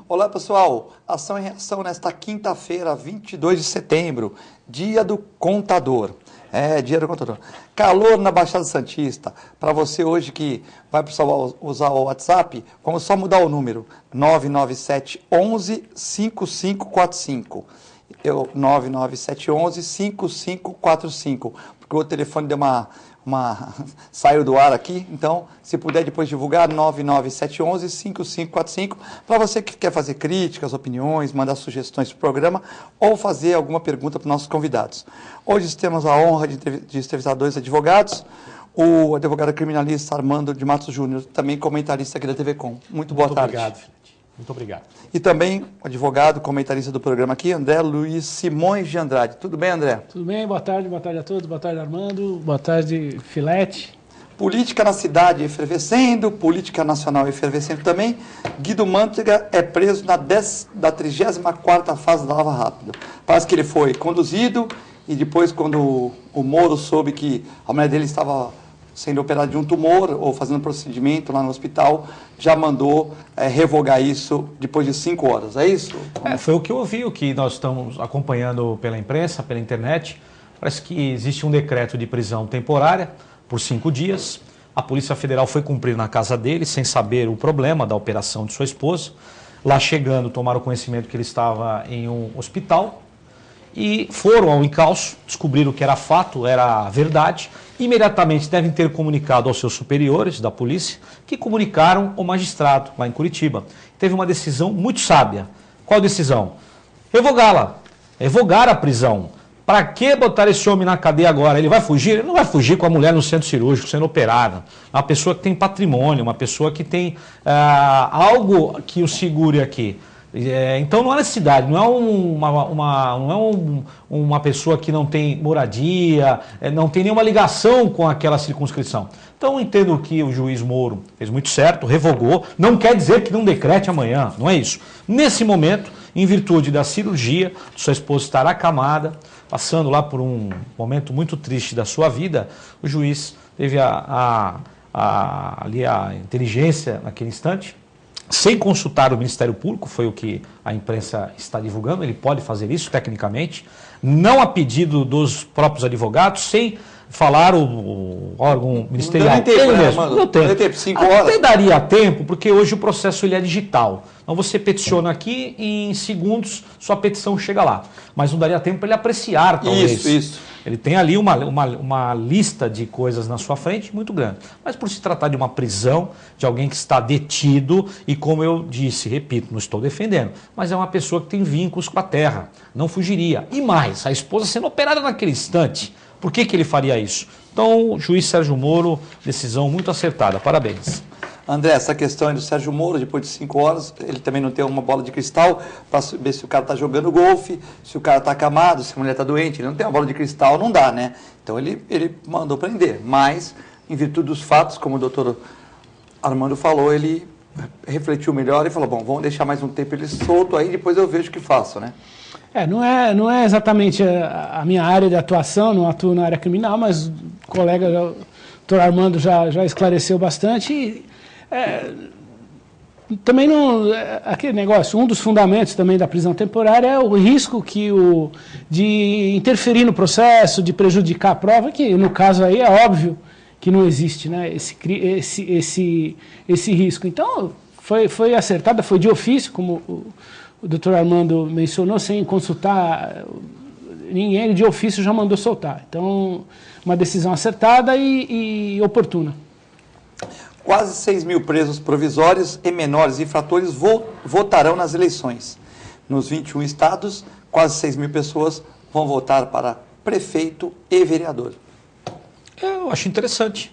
Olá pessoal, ação e reação nesta quinta-feira, 22 de setembro, dia do contador. Dia do contador. Calor na Baixada Santista. Para você hoje que vai precisar usar o WhatsApp, vamos só mudar o número, 99711 5545. 99711 5545, porque o telefone deu saiu do ar aqui, então se puder depois divulgar 99711 5545, para você que quer fazer críticas, opiniões, mandar sugestões para o programa ou fazer alguma pergunta para os nossos convidados. Hoje temos a honra de entrevistar dois advogados, o advogado criminalista Armando de Matos Júnior, também comentarista aqui da TV Com. Muito boa tarde. Obrigado, Fred. Muito obrigado. E também o advogado, comentarista do programa aqui, André Luiz Simões de Andrade. Tudo bem, André? Tudo bem, boa tarde a todos, boa tarde, Armando, boa tarde, Filete. Política na cidade efervescendo, política nacional efervescendo também. Guido Mantega é preso da 34ª fase da Lava Rápido. Parece que ele foi conduzido e depois, quando o Moro soube que a mulher dele estava sendo operada de um tumor ou fazendo procedimento lá no hospital, já mandou revogar isso depois de 5 horas, é isso? Foi o que eu ouvi, o que nós estamos acompanhando pela imprensa, pela internet. Parece que existe um decreto de prisão temporária por 5 dias. A Polícia Federal foi cumprir na casa dele, sem saber o problema da operação de sua esposa. Lá chegando, tomaram conhecimento que ele estava em um hospital e foram ao encalço, descobriram que era fato, era verdade. Imediatamente devem ter comunicado aos seus superiores da polícia, que comunicaram ao magistrado lá em Curitiba. Teve uma decisão muito sábia. Qual decisão? Revogá-la, revogar a prisão. Para que botar esse homem na cadeia agora? Ele vai fugir? Ele não vai fugir com a mulher no centro cirúrgico sendo operada. Uma pessoa que tem patrimônio, uma pessoa que tem algo que o segure aqui. Então não há necessidade, não é uma pessoa que não tem moradia, não tem nenhuma ligação com aquela circunscrição. Então entendo que o juiz Moro fez muito certo, revogou, não quer dizer que não decrete amanhã, não é isso. Nesse momento, em virtude da cirurgia, sua esposa estar acamada, passando lá por um momento muito triste da sua vida, o juiz teve ali a inteligência naquele instante, sem consultar o Ministério Público, foi o que a imprensa está divulgando, ele pode fazer isso tecnicamente, não a pedido dos próprios advogados, sem falar o órgão ministerial. Não tem tempo, 5 horas. Até daria tempo, porque hoje o processo ele é digital. Então você peticiona aqui e em segundos sua petição chega lá. Mas não daria tempo para ele apreciar, talvez. Isso. Ele tem ali uma lista de coisas na sua frente muito grande. Mas por se tratar de uma prisão, de alguém que está detido, e como eu disse, repito, não estou defendendo, mas é uma pessoa que tem vínculos com a terra, não fugiria. E mais, a esposa sendo operada naquele instante, por que ele faria isso? Então, o juiz Sérgio Moro, decisão muito acertada, parabéns. André, essa questão do Sérgio Moro, depois de 5 horas, ele também não tem uma bola de cristal para saber se o cara está jogando golfe, se o cara está acamado, se a mulher está doente. Ele não tem uma bola de cristal, não dá, né? Então ele mandou prender, mas em virtude dos fatos, como o doutor Armando falou, ele refletiu melhor e falou, bom, vamos deixar mais um tempo ele solto aí, depois eu vejo o que faço, né? Não é exatamente a minha área de atuação, não atuo na área criminal, mas o colega, o doutor Armando, já esclareceu bastante. Também não, aquele negócio, um dos fundamentos também da prisão temporária é o risco de interferir no processo, de prejudicar a prova, que no caso aí é óbvio que não existe, né, esse risco. Então, foi acertada, foi de ofício, como o doutor Armando mencionou, sem consultar ninguém, ele de ofício já mandou soltar. Então, uma decisão acertada e oportuna. Quase 6 mil presos provisórios e menores infratores votarão nas eleições. Nos 21 estados, quase 6 mil pessoas vão votar para prefeito e vereador. Eu acho interessante.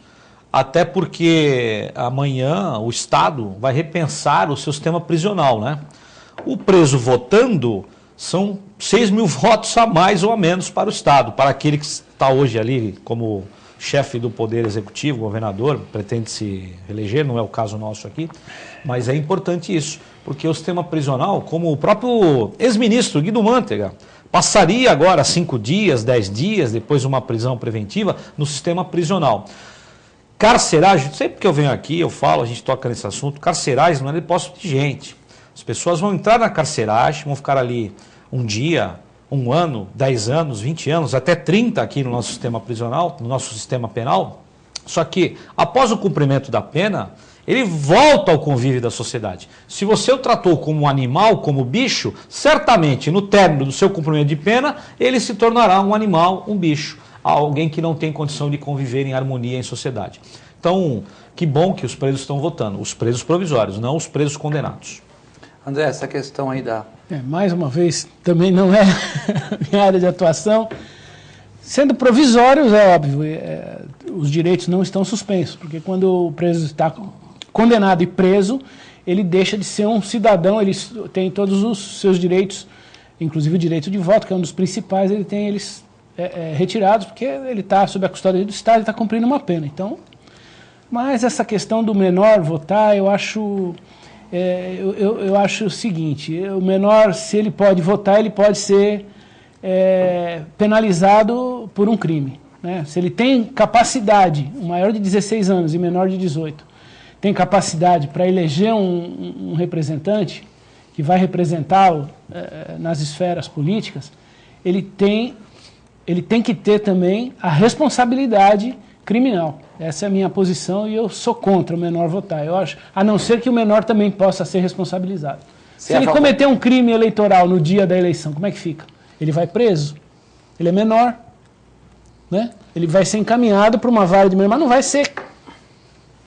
Até porque amanhã o Estado vai repensar o seu sistema prisional, né? O preso votando são 6 mil votos a mais ou a menos para o Estado, para aquele que está hoje ali como chefe do Poder Executivo, governador, pretende se reeleger, não é o caso nosso aqui, mas é importante isso, porque o sistema prisional, como o próprio ex-ministro Guido Mantega, passaria agora 5 dias, 10 dias, depois uma prisão preventiva no sistema prisional. Carceragem, sempre que eu venho aqui, eu falo, a gente toca nesse assunto, carceragem não é depósito de gente. As pessoas vão entrar na carceragem, vão ficar ali um dia, 1 ano, 10 anos, 20 anos, até 30 aqui no nosso sistema prisional, no nosso sistema penal. Só que, após o cumprimento da pena, ele volta ao convívio da sociedade. Se você o tratou como um animal, como bicho, certamente, no término do seu cumprimento de pena, ele se tornará um animal, um bicho, alguém que não tem condição de conviver em harmonia em sociedade. Então, que bom que os presos estão votando, os presos provisórios, não os presos condenados. André, essa questão aí da... Mais uma vez, também não é minha área de atuação. Sendo provisórios, é óbvio, os direitos não estão suspensos, porque quando o preso está condenado e preso, ele deixa de ser um cidadão, ele tem todos os seus direitos, inclusive o direito de voto, que é um dos principais, ele tem eles retirados, porque ele está sob a custódia do Estado e está cumprindo uma pena. Então, mas essa questão do menor votar, eu acho... eu acho o seguinte, o menor, se ele pode votar, ele pode ser penalizado por um crime, né? Se ele tem capacidade, um maior de 16 anos e menor de 18, tem capacidade para eleger um representante que vai representá-lo nas esferas políticas, ele tem que ter também a responsabilidade criminal. Essa é a minha posição e eu sou contra o menor votar. Eu acho, a não ser que o menor também possa ser responsabilizado. Se ele cometer um crime eleitoral no dia da eleição, como é que fica? Ele vai preso? Ele é menor, né? Ele vai ser encaminhado para uma vara de menor, mas não vai ser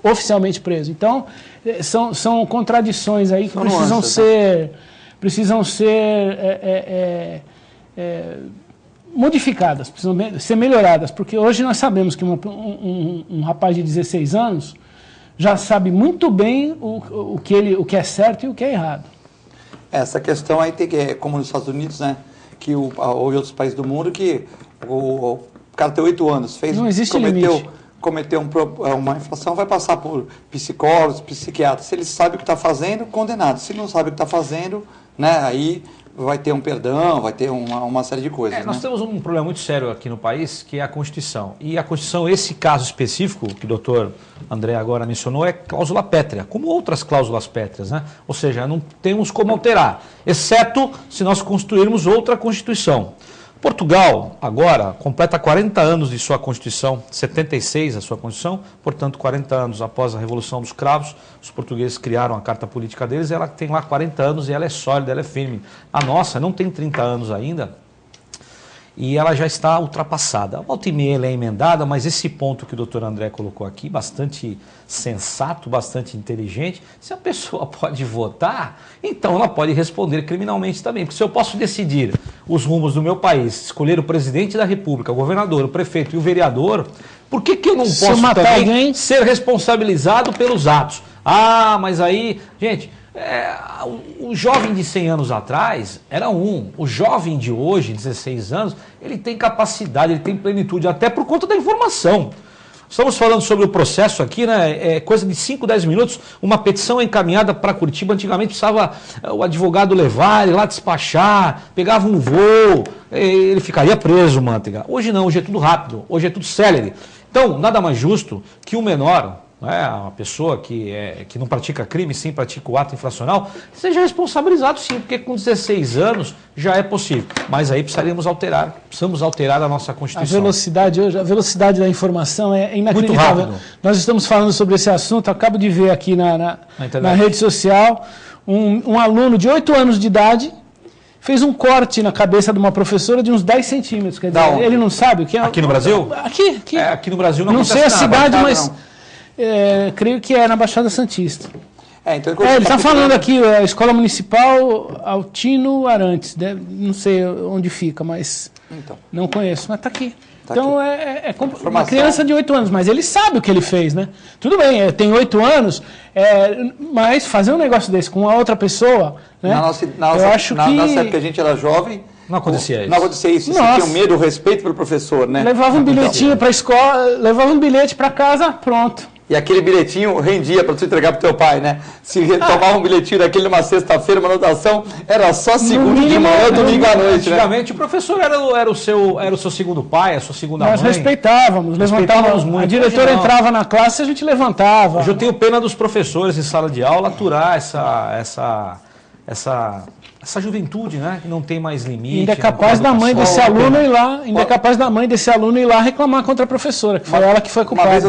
oficialmente preso. Então, são contradições aí que precisam ser modificadas, precisam ser melhoradas, porque hoje nós sabemos que um rapaz de 16 anos já sabe muito bem o que é certo e o que é errado. Essa questão aí tem que, como nos Estados Unidos, né, que houve outros países do mundo que o cara tem 8 anos, não existe limite. Cometeu uma infração, vai passar por psicólogos, psiquiatras. Se ele sabe o que está fazendo, condenado. Se não sabe o que está fazendo, né, aí vai ter um perdão, vai ter uma série de coisas. Nós temos um problema muito sério aqui no país, que é a Constituição. E a Constituição, esse caso específico, que o doutor André agora mencionou, é cláusula pétrea, como outras cláusulas pétreas, né? Ou seja, não temos como alterar, exceto se nós construirmos outra Constituição. Portugal, agora, completa 40 anos de sua Constituição, 76 a sua Constituição, portanto, 40 anos após a Revolução dos Cravos, os portugueses criaram a Carta Política deles, ela tem lá 40 anos e ela é sólida, ela é firme. A nossa não tem 30 anos ainda e ela já está ultrapassada. A volta e meia ela é emendada, mas esse ponto que o doutor André colocou aqui, bastante sensato, bastante inteligente, se a pessoa pode votar, então ela pode responder criminalmente também, porque se eu posso decidir os rumos do meu país, escolher o presidente da república, o governador, o prefeito e o vereador, por que eu não posso também ser responsabilizado pelos atos? Ah, mas aí, gente, o jovem de 100 anos atrás era o jovem de hoje, 16 anos, ele tem capacidade, ele tem plenitude, até por conta da informação. Estamos falando sobre o processo aqui, né? É coisa de 5, 10 minutos, uma petição encaminhada para Curitiba. Antigamente precisava o advogado levar, ir lá despachar, pegava um voo, ele ficaria preso, manteiga. Hoje não, hoje é tudo rápido, hoje é tudo célere. Então, nada mais justo que o menor, uma pessoa que não pratica crime, sim pratica o ato infracional, seja responsabilizado sim, porque com 16 anos já é possível. Mas aí precisamos alterar a nossa Constituição. A velocidade da informação é inacreditável. Nós estamos falando sobre esse assunto, acabo de ver aqui na rede social, um aluno de 8 anos de idade fez um corte na cabeça de uma professora de uns 10 centímetros. Quer dizer, ele não sabe o que é... Aqui no Brasil? Aqui. Aqui no Brasil não acontece nada. Não sei a cidade, mas... Não. Creio que é na Baixada Santista. Então, ele está falando aqui, a Escola Municipal Altino Arantes, não sei onde fica, mas não conheço, mas está aqui. Então é uma criança de 8 anos, mas ele sabe o que ele fez, né? Tudo bem, tem 8 anos, mas fazer um negócio desse com uma outra pessoa, né? Na nossa época que a gente era jovem, não acontecia isso. Não acontecia isso. Você tinha medo, o respeito pelo professor, né? Levava um bilhetinho para a escola, levava um bilhete para casa, pronto. E aquele bilhetinho rendia para você entregar para o teu pai, né? Se tomava um bilhetinho daquele numa sexta-feira, uma anotação, era só segunda de manhã, domingo à noite, né? Antigamente o professor era o seu segundo pai, a sua segunda mãe. Nós respeitávamos, levantávamos muito. A diretora entrava na classe e a gente levantava. Hoje eu tenho pena dos professores em sala de aula aturar essa juventude, né, que não tem mais limite. Ainda é capaz da mãe desse aluno ir lá, reclamar contra a professora, que foi ela que foi culpada. Uma vez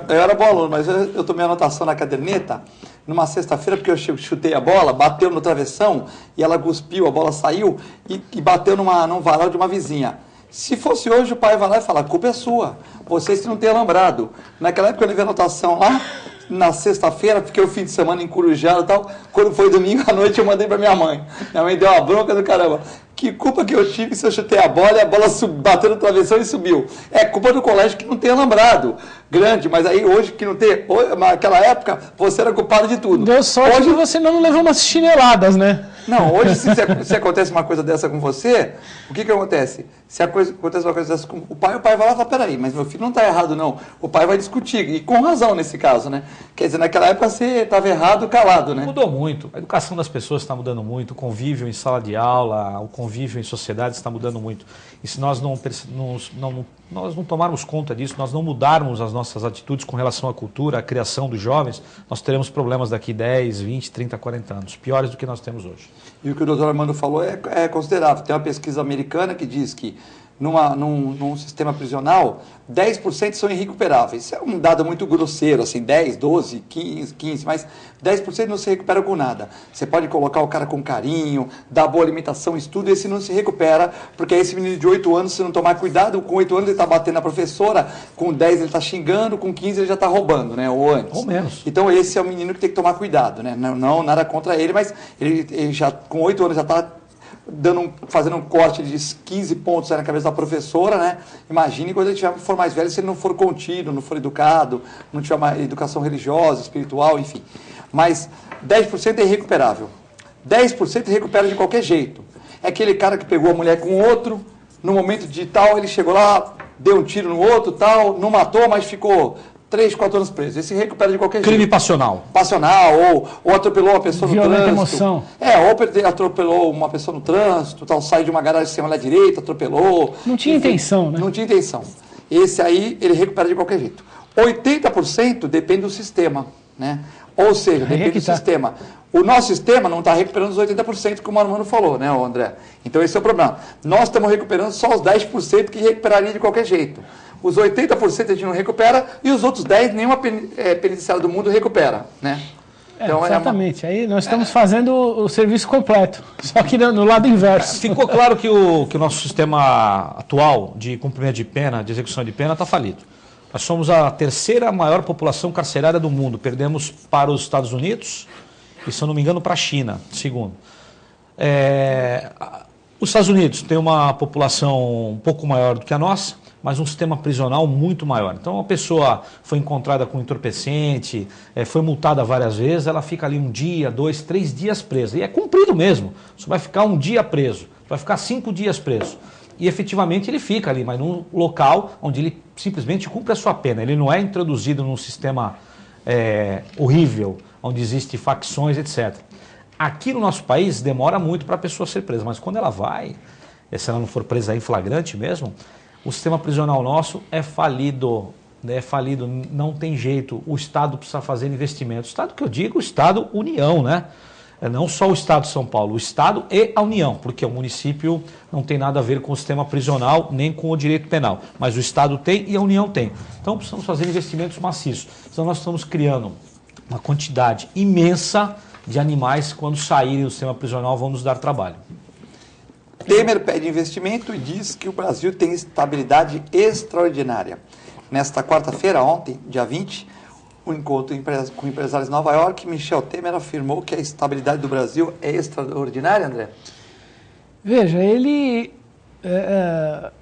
eu era bom aluno, mas eu tomei anotação na caderneta numa sexta-feira, porque eu chutei a bola, bateu no travessão e ela cuspiu, a bola saiu e bateu num varal de uma vizinha. Se fosse hoje, o pai vai lá e fala, a culpa é sua, vocês que não têm alambrado. Naquela época eu levei anotação lá, na sexta-feira, fiquei o fim de semana encorujado e tal. Quando foi domingo à noite, eu mandei para minha mãe. Minha mãe deu uma bronca do caramba. Que culpa que eu tive se eu chutei a bola e a bola bateu no travessão e subiu? É culpa do colégio que não tem alambrado grande, mas aí hoje que não tem, naquela época, você era culpado de tudo. Deu sorte hoje, que você não levou umas chineladas, né? Não, hoje se acontece uma coisa dessa com você, o que acontece? Se acontece uma coisa dessa com o pai vai lá e fala, peraí, mas meu filho não está errado não. O pai vai discutir, e com razão nesse caso, né? Quer dizer, naquela época você estava errado, calado, né? Mudou muito, a educação das pessoas está mudando muito, o convívio em sala de aula, o convívio em sociedade está mudando muito. E se nós nós não tomarmos conta disso, nós não mudarmos as nossas atitudes com relação à cultura, à criação dos jovens, nós teremos problemas daqui 10, 20, 30, 40 anos, piores do que nós temos hoje. E o que o doutor Armando falou é considerável. Tem uma pesquisa americana que diz que num sistema prisional, 10% são irrecuperáveis. Isso é um dado muito grosseiro, assim, 10, 12, 15, mas 10% não se recupera com nada. Você pode colocar o cara com carinho, dar boa alimentação, estudo, e esse não se recupera, porque esse menino de 8 anos, se não tomar cuidado, com 8 anos ele está batendo na professora, com 10 ele está xingando, com 15 ele já está roubando, né, ou antes. Ou menos. Então esse é o menino que tem que tomar cuidado, né, não nada contra ele, mas ele já, com 8 anos já está fazendo um corte de 15 pontos na cabeça da professora, né? Imagine quando ele for mais velho, se ele não for contido, não for educado, não tiver uma educação religiosa, espiritual, enfim. Mas 10% é irrecuperável. 10% recupera de qualquer jeito. É aquele cara que pegou a mulher com outro, no momento de tal, ele chegou lá, deu um tiro no outro, tal, não matou, mas ficou 3, 4 anos preso. Esse recupera de qualquer jeito. Crime passional. Passional, ou atropelou uma pessoa no trânsito. Emoção. Ou atropelou uma pessoa no trânsito, tal, sai de uma garagem sem olhar direita, atropelou. Não tinha intenção, né? Não tinha intenção. Esse aí, ele recupera de qualquer jeito. 80% depende do sistema, né? Ou seja, depende do sistema. O nosso sistema não está recuperando os 80%, como o Armando falou, né, André? Então esse é o problema. Nós estamos recuperando só os 10% que recuperaria de qualquer jeito. Os 80% a gente não recupera e os outros 10% nenhuma penitenciária do mundo recupera, né? Então, exatamente. Aí nós estamos fazendo o serviço completo, só que no lado inverso. Ficou claro que o nosso sistema atual de cumprimento de pena, de execução de pena, está falido. Nós somos a terceira maior população carcerária do mundo. Perdemos para os Estados Unidos e, se eu não me engano, para a China, segundo. Os Estados Unidos têm uma população um pouco maior do que a nossa, mas um sistema prisional muito maior. Então, a pessoa foi encontrada com entorpecente, foi multada várias vezes, ela fica ali 1 dia, 2, 3 dias presa. E é cumprido mesmo. Você vai ficar 1 dia preso, vai ficar 5 dias preso. E efetivamente ele fica ali, mas num local onde ele simplesmente cumpre a sua pena. Ele não é introduzido num sistema horrível, onde existem facções, etc. Aqui no nosso país demora muito para a pessoa ser presa, mas quando ela vai, se ela não for presa em flagrante mesmo, o sistema prisional nosso é falido, não tem jeito. O Estado precisa fazer investimento. O Estado que eu digo, o Estado União, né? Não só o Estado de São Paulo, o Estado e a União, porque o município não tem nada a ver com o sistema prisional, nem com o direito penal, mas o Estado tem e a União tem. Então precisamos fazer investimentos maciços. Então nós estamos criando uma quantidade imensa de animais que, quando saírem do sistema prisional, vão nos dar trabalho. Temer pede investimento e diz que o Brasil tem estabilidade extraordinária. Nesta quarta-feira, ontem, dia 20, o encontro com empresários de Nova York, Michel Temer afirmou que a estabilidade do Brasil é extraordinária, André? Veja,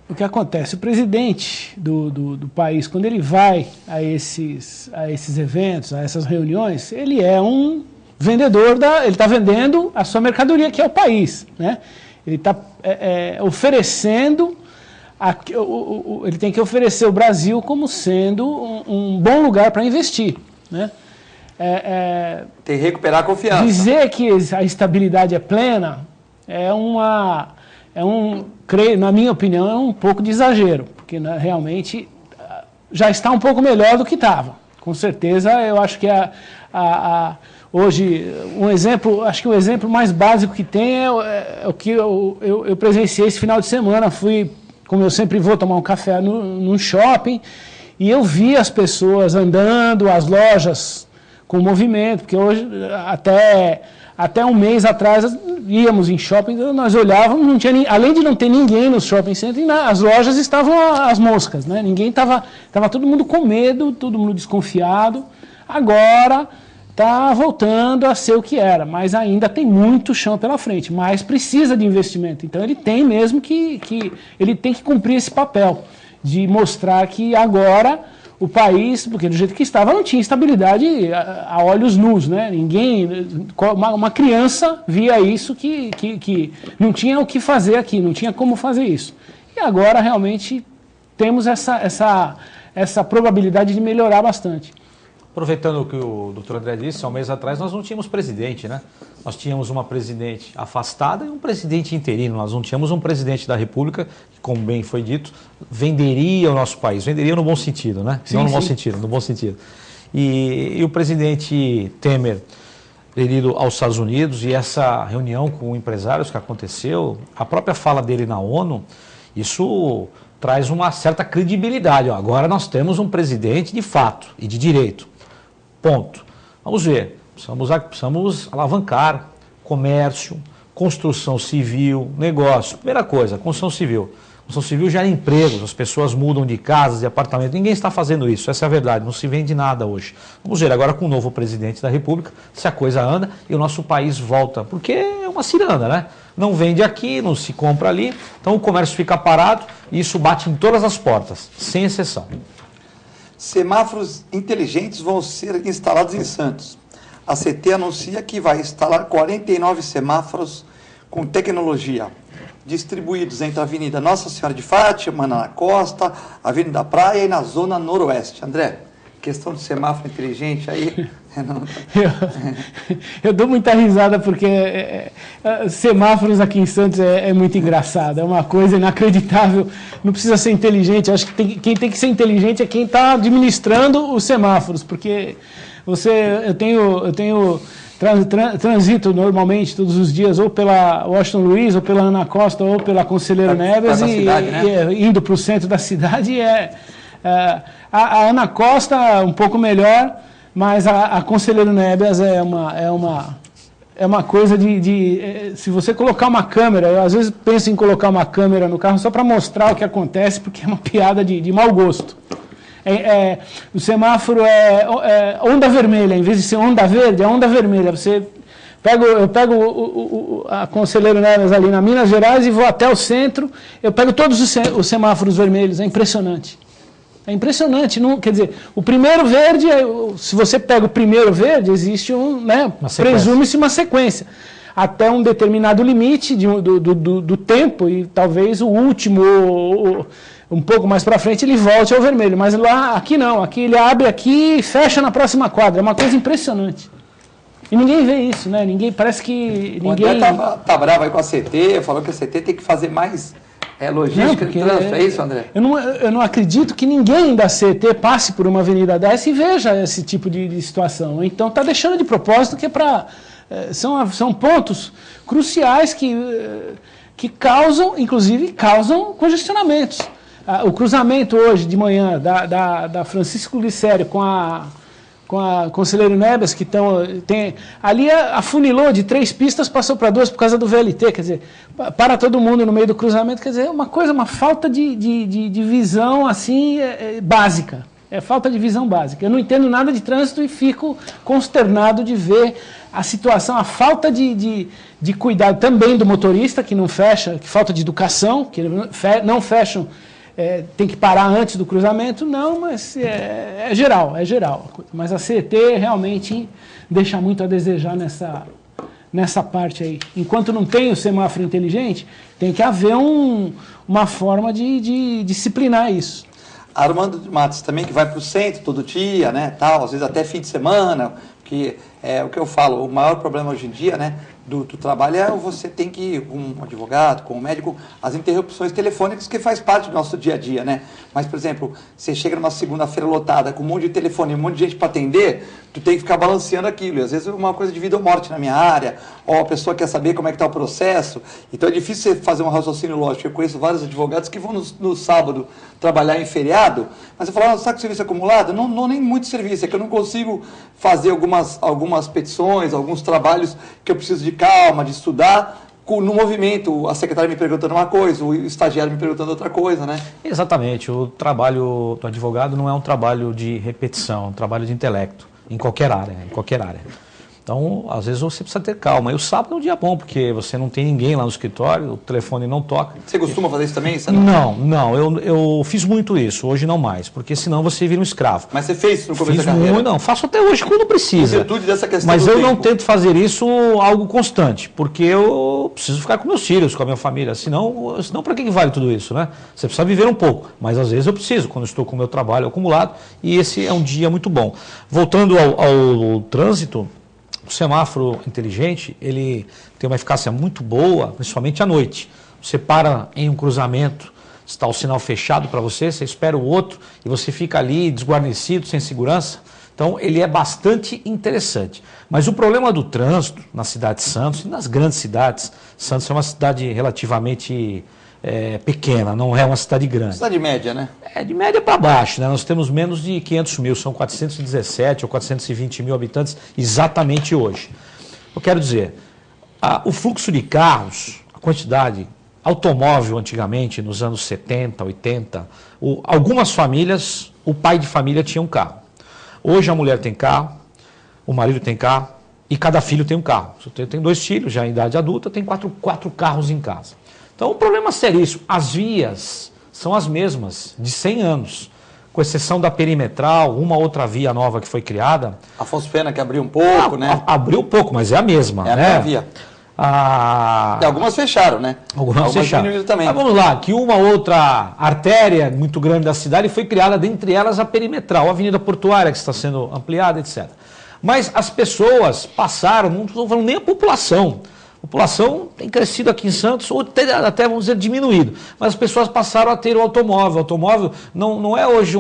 o que acontece? O presidente do país, quando ele vai a esses eventos, a essas reuniões, ele é um vendedor, ele está vendendo a sua mercadoria, que é o país, né? Ele está oferecendo, ele tem que oferecer o Brasil como sendo um bom lugar para investir, né? Tem que recuperar a confiança. Dizer que a estabilidade é plena creio, na minha opinião, é um pouco de exagero, porque realmente já está um pouco melhor do que estava. Com certeza, eu acho que Hoje, acho que o exemplo mais básico que tem é o que eu presenciei esse final de semana. Fui, como eu sempre vou, tomar um café num shopping, e eu vi as pessoas andando, as lojas com movimento, porque hoje, até um mês atrás, íamos em shopping, nós olhávamos, não tinha, além de não ter ninguém no shopping center, as lojas estavam às moscas, né? Ninguém estava todo mundo com medo, todo mundo desconfiado. Agora está voltando a ser o que era, mas ainda tem muito chão pela frente, mas precisa de investimento. Então ele tem mesmo ele tem que cumprir esse papel de mostrar que agora o país, porque do jeito que estava não tinha estabilidade a olhos nus, né? Ninguém, uma criança via isso que não tinha o que fazer aqui, não tinha como fazer isso. E agora realmente temos essa probabilidade de melhorar bastante. Aproveitando o que o doutor André disse, há um mês atrás nós não tínhamos presidente, né? Nós tínhamos uma presidente afastada e um presidente interino. Nós não tínhamos um presidente da República que, como bem foi dito, venderia o nosso país. Venderia no bom sentido, né? Sim, não no sim. mau sentido, no bom sentido. E o presidente Temer, ele ido aos Estados Unidos, e essa reunião com empresários que aconteceu, a própria fala dele na ONU, isso traz uma certa credibilidade. Ó, agora nós temos um presidente de fato e de direito. Ponto. Vamos ver. Precisamos alavancar comércio, construção civil, negócio. Primeira coisa, construção civil. Construção civil gera empregos, as pessoas mudam de casas, de apartamentos. Ninguém está fazendo isso, essa é a verdade, não se vende nada hoje. Vamos ver agora com o novo presidente da República se a coisa anda e o nosso país volta. Porque é uma ciranda, né? Não vende aqui, não se compra ali, então o comércio fica parado e isso bate em todas as portas, sem exceção. Semáforos inteligentes vão ser instalados em Santos. A CT anuncia que vai instalar 49 semáforos com tecnologia, distribuídos entre a Avenida Nossa Senhora de Fátima, na Costa, Avenida Praia e na Zona Noroeste. André, questão de semáforo inteligente aí... Eu dou muita risada porque semáforos aqui em Santos é muito engraçado, é uma coisa inacreditável, não precisa ser inteligente, acho que quem tem que ser inteligente é quem está administrando os semáforos, porque eu transito normalmente todos os dias ou pela Washington Luiz, ou pela Ana Costa, ou pela Conselheiro Neves, indo para o centro da cidade. A Ana Costa um pouco melhor, mas a Conselheiro Neves é uma coisa se você colocar uma câmera, eu às vezes penso em colocar uma câmera no carro só para mostrar o que acontece, porque é uma piada de mau gosto. O semáforo é onda vermelha, em vez de ser onda verde, é onda vermelha. Eu pego a Conselheiro Neves ali na Minas Gerais e vou até o centro, eu pego todos os semáforos vermelhos, é impressionante. É impressionante, não, quer dizer, o primeiro verde, se você pega o primeiro verde, existe presume-se uma sequência, até um determinado limite do tempo, e talvez o último, um pouco mais para frente, ele volte ao vermelho, mas aqui não, aqui ele abre aqui e fecha na próxima quadra, é uma coisa impressionante. E ninguém vê isso, né? Parece que ninguém... O André tá bravo aí com a CT, falou que a CT tem que fazer mais... logística de trânsito, é isso, André? Eu não acredito que ninguém da CT passe por uma avenida dessa e veja esse tipo de situação. Então está deixando de propósito, que é são pontos cruciais que inclusive causam congestionamentos. O cruzamento hoje de manhã da Francisco Glicério com a Conselheiro Neves, que ali afunilou de 3 pistas, passou para 2 por causa do VLT, quer dizer, para todo mundo no meio do cruzamento, quer dizer, uma falta de visão assim básica, falta de visão básica. Eu não entendo nada de trânsito e fico consternado de ver a situação, a falta de cuidado também do motorista, que não fecha, que falta de educação, que não fecham. Tem que parar antes do cruzamento, não, mas é geral. Mas a CET realmente deixa muito a desejar nessa parte aí. Enquanto não tem o semáforo inteligente, tem que haver uma forma de disciplinar isso. Armando de Matos também, que vai para o centro todo dia, né, tal, às vezes até fim de semana, que o que eu falo, o maior problema hoje em dia, né, do trabalho é você tem que ir com um advogado, com um médico, as interrupções telefônicas que faz parte do nosso dia a dia, né? Mas, por exemplo, você chega numa segunda-feira lotada com um monte de telefone, um monte de gente para atender, tu tem que ficar balanceando aquilo. E às vezes é uma coisa de vida ou morte na minha área, ou a pessoa quer saber como é que está o processo. Então é difícil você fazer um raciocínio lógico. Eu conheço vários advogados que vão no sábado trabalhar em feriado, mas eu falo, está com serviço acumulado? Não, nem muito serviço, é que eu não consigo fazer algumas petições, alguns trabalhos que eu preciso de calma, de estudar, no movimento, a secretária me perguntando uma coisa, o estagiário me perguntando outra coisa, né? Exatamente, o trabalho do advogado não é um trabalho de repetição, é um trabalho de intelecto, em qualquer área, Então, às vezes você precisa ter calma. E o sábado é um dia bom, porque você não tem ninguém lá no escritório, o telefone não toca. Você costuma fazer isso também? Não, eu fiz muito isso, hoje não mais, porque senão você vira um escravo. Mas você fez isso no começo da carreira? Não, faço até hoje quando precisa. Em virtude dessa questão Mas do eu tempo. não tento fazer isso algo constante, porque eu preciso ficar com meus filhos, com a minha família, senão para que vale tudo isso, né? Você precisa viver um pouco, mas às vezes eu preciso, quando estou com o meu trabalho acumulado, e esse é um dia muito bom. Voltando ao trânsito, o semáforo inteligente, ele tem uma eficácia muito boa, principalmente à noite. Você para em um cruzamento, está o sinal fechado para você, você espera o outro e você fica ali desguarnecido, sem segurança. Então, ele é bastante interessante. Mas o problema do trânsito na cidade de Santos e nas grandes cidades, Santos é uma cidade relativamente pequena, não é uma cidade grande. Cidade média, né? É de média para baixo, né? Nós temos menos de 500 mil, são 417 ou 420 mil habitantes exatamente hoje. Eu quero dizer, o fluxo de carros, a quantidade, automóvel antigamente, nos anos 70, 80, algumas famílias, o pai de família tinha um carro. Hoje a mulher tem carro, o marido tem carro e cada filho tem um carro. Você tem 2 filhos, já em idade adulta, tem quatro carros em casa. Então, o problema é seríssimo. As vias são as mesmas, de 100 anos, com exceção da perimetral, uma outra via nova que foi criada. Afonso Pena que abriu um pouco, né? Abriu um pouco, mas é a mesma. É a mesma via. E algumas fecharam, né? Algumas fecharam. Diminuíram também. Mas vamos lá, que uma outra artéria muito grande da cidade foi criada, dentre elas a perimetral, a Avenida Portuária, que está sendo ampliada, etc. Mas as pessoas passaram, não estou falando nem a população. A população tem crescido aqui em Santos, ou até vamos dizer, diminuído. Mas as pessoas passaram a ter o automóvel. O automóvel não é hoje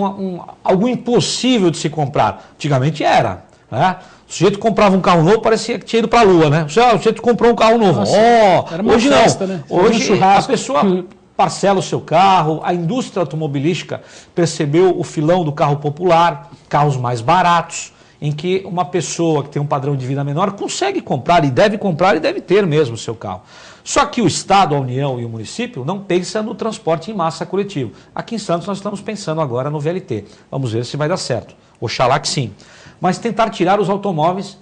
algo impossível de se comprar. Antigamente era. Né? O sujeito comprava um carro novo, parecia que tinha ido para a lua. Né? O sujeito comprou um carro novo. Era uma hoje festa, não. Né? Hoje a pessoa parcela o seu carro, a indústria automobilística percebeu o filão do carro popular, carros mais baratos, em que uma pessoa que tem um padrão de vida menor consegue comprar e deve ter mesmo o seu carro. Só que o Estado, a União e o município não pensam no transporte em massa coletivo. Aqui em Santos nós estamos pensando agora no VLT. Vamos ver se vai dar certo. Oxalá que sim. Mas tentar tirar os automóveis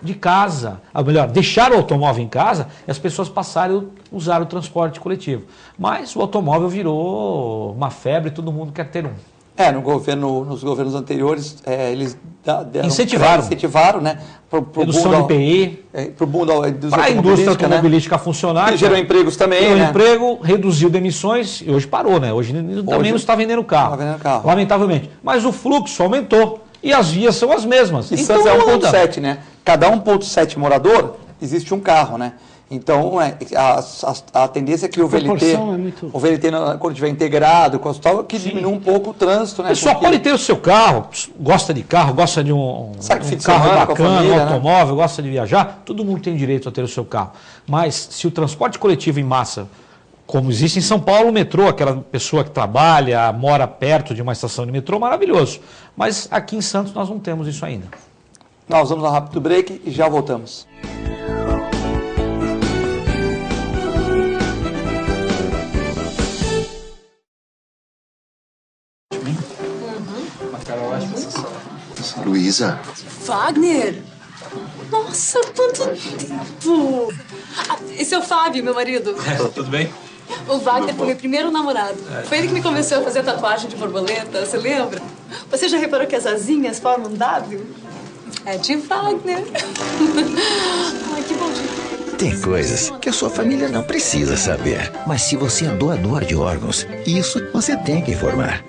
de casa, ou melhor, deixar o automóvel em casa e as pessoas passarem a usar o transporte coletivo. Mas o automóvel virou uma febre, todo mundo quer ter um. Nos governos anteriores, eles incentivaram, né? Redução de IPI. Para a indústria automobilística funcionar. Que gerou empregos também, gerou né? emprego, reduziu demissões e hoje parou, né? Hoje também não está vendendo carro. Lamentavelmente. Mas o fluxo aumentou e as vias são as mesmas. E Santos é 1,7, né? Cada 1,7 morador, existe um carro, né? Então, a tendência é que o VLT, quando estiver integrado com o hospital, que diminua um pouco o trânsito, né? A pessoa pode ter o seu carro, gosta de carro, gosta de um carro bacana, um automóvel, gosta de viajar, todo mundo tem direito a ter o seu carro. Mas se o transporte coletivo em massa, como existe em São Paulo, o metrô, aquela pessoa que trabalha, mora perto de uma estação de metrô, maravilhoso. Mas aqui em Santos nós não temos isso ainda. Nós vamos a um rápido break e já voltamos. Luísa. Wagner! Nossa, quanto tempo! Esse é o Fábio, meu marido. Tudo bem? O Wagner foi meu primeiro namorado. Foi ele que me convenceu a fazer tatuagem de borboleta, você lembra? Você já reparou que as asinhas formam um W? É de Wagner. Ai, que bom dia. Tem coisas que a sua família não precisa saber. Mas se você é doador de órgãos, isso você tem que informar.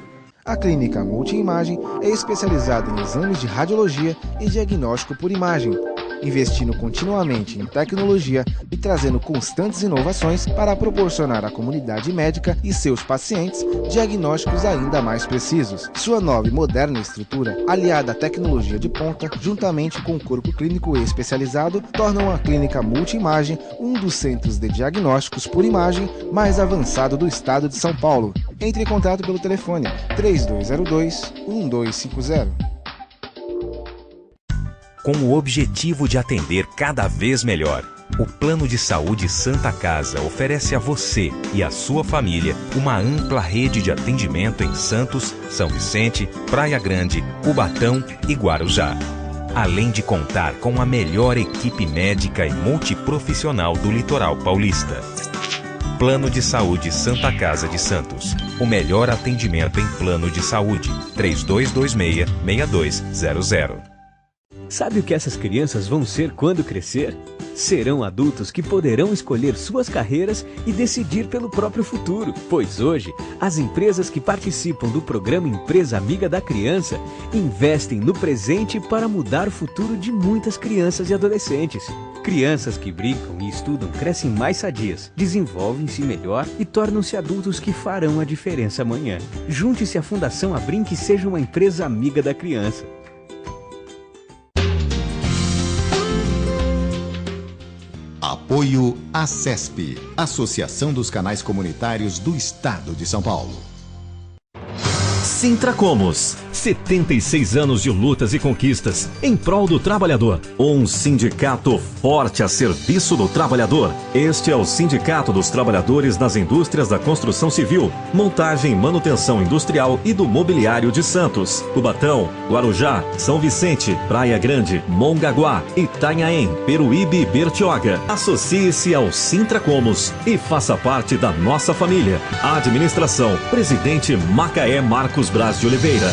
A Clínica Multiimagem é especializada em exames de radiologia e diagnóstico por imagem, investindo continuamente em tecnologia e trazendo constantes inovações para proporcionar à comunidade médica e seus pacientes diagnósticos ainda mais precisos. Sua nova e moderna estrutura, aliada à tecnologia de ponta, juntamente com o corpo clínico especializado, tornam a Clínica Multimagem um dos centros de diagnósticos por imagem mais avançado do estado de São Paulo. Entre em contato pelo telefone 3202-1250. Com o objetivo de atender cada vez melhor, o Plano de Saúde Santa Casa oferece a você e a sua família uma ampla rede de atendimento em Santos, São Vicente, Praia Grande, Cubatão e Guarujá. Além de contar com a melhor equipe médica e multiprofissional do litoral paulista. Plano de Saúde Santa Casa de Santos. O melhor atendimento em plano de saúde. 3226-6200. Sabe o que essas crianças vão ser quando crescer? Serão adultos que poderão escolher suas carreiras e decidir pelo próprio futuro. Pois hoje, as empresas que participam do programa Empresa Amiga da Criança investem no presente para mudar o futuro de muitas crianças e adolescentes. Crianças que brincam e estudam crescem mais sadias, desenvolvem-se melhor e tornam-se adultos que farão a diferença amanhã. Junte-se à Fundação Abrinq e seja uma empresa amiga da criança. Apoio ACESP, Associação dos Canais Comunitários do Estado de São Paulo. Sintracomos, 76 anos de lutas e conquistas em prol do trabalhador. Um sindicato forte a serviço do trabalhador. Este é o Sindicato dos Trabalhadores das Indústrias da Construção Civil, Montagem e Manutenção Industrial e do Mobiliário de Santos, Cubatão, Guarujá, São Vicente, Praia Grande, Mongaguá, Itanhaém, Peruíbe e Bertioga. Associe-se ao Sintracomos e faça parte da nossa família. Administração, Presidente Macaé Marcos Braz de Oliveira.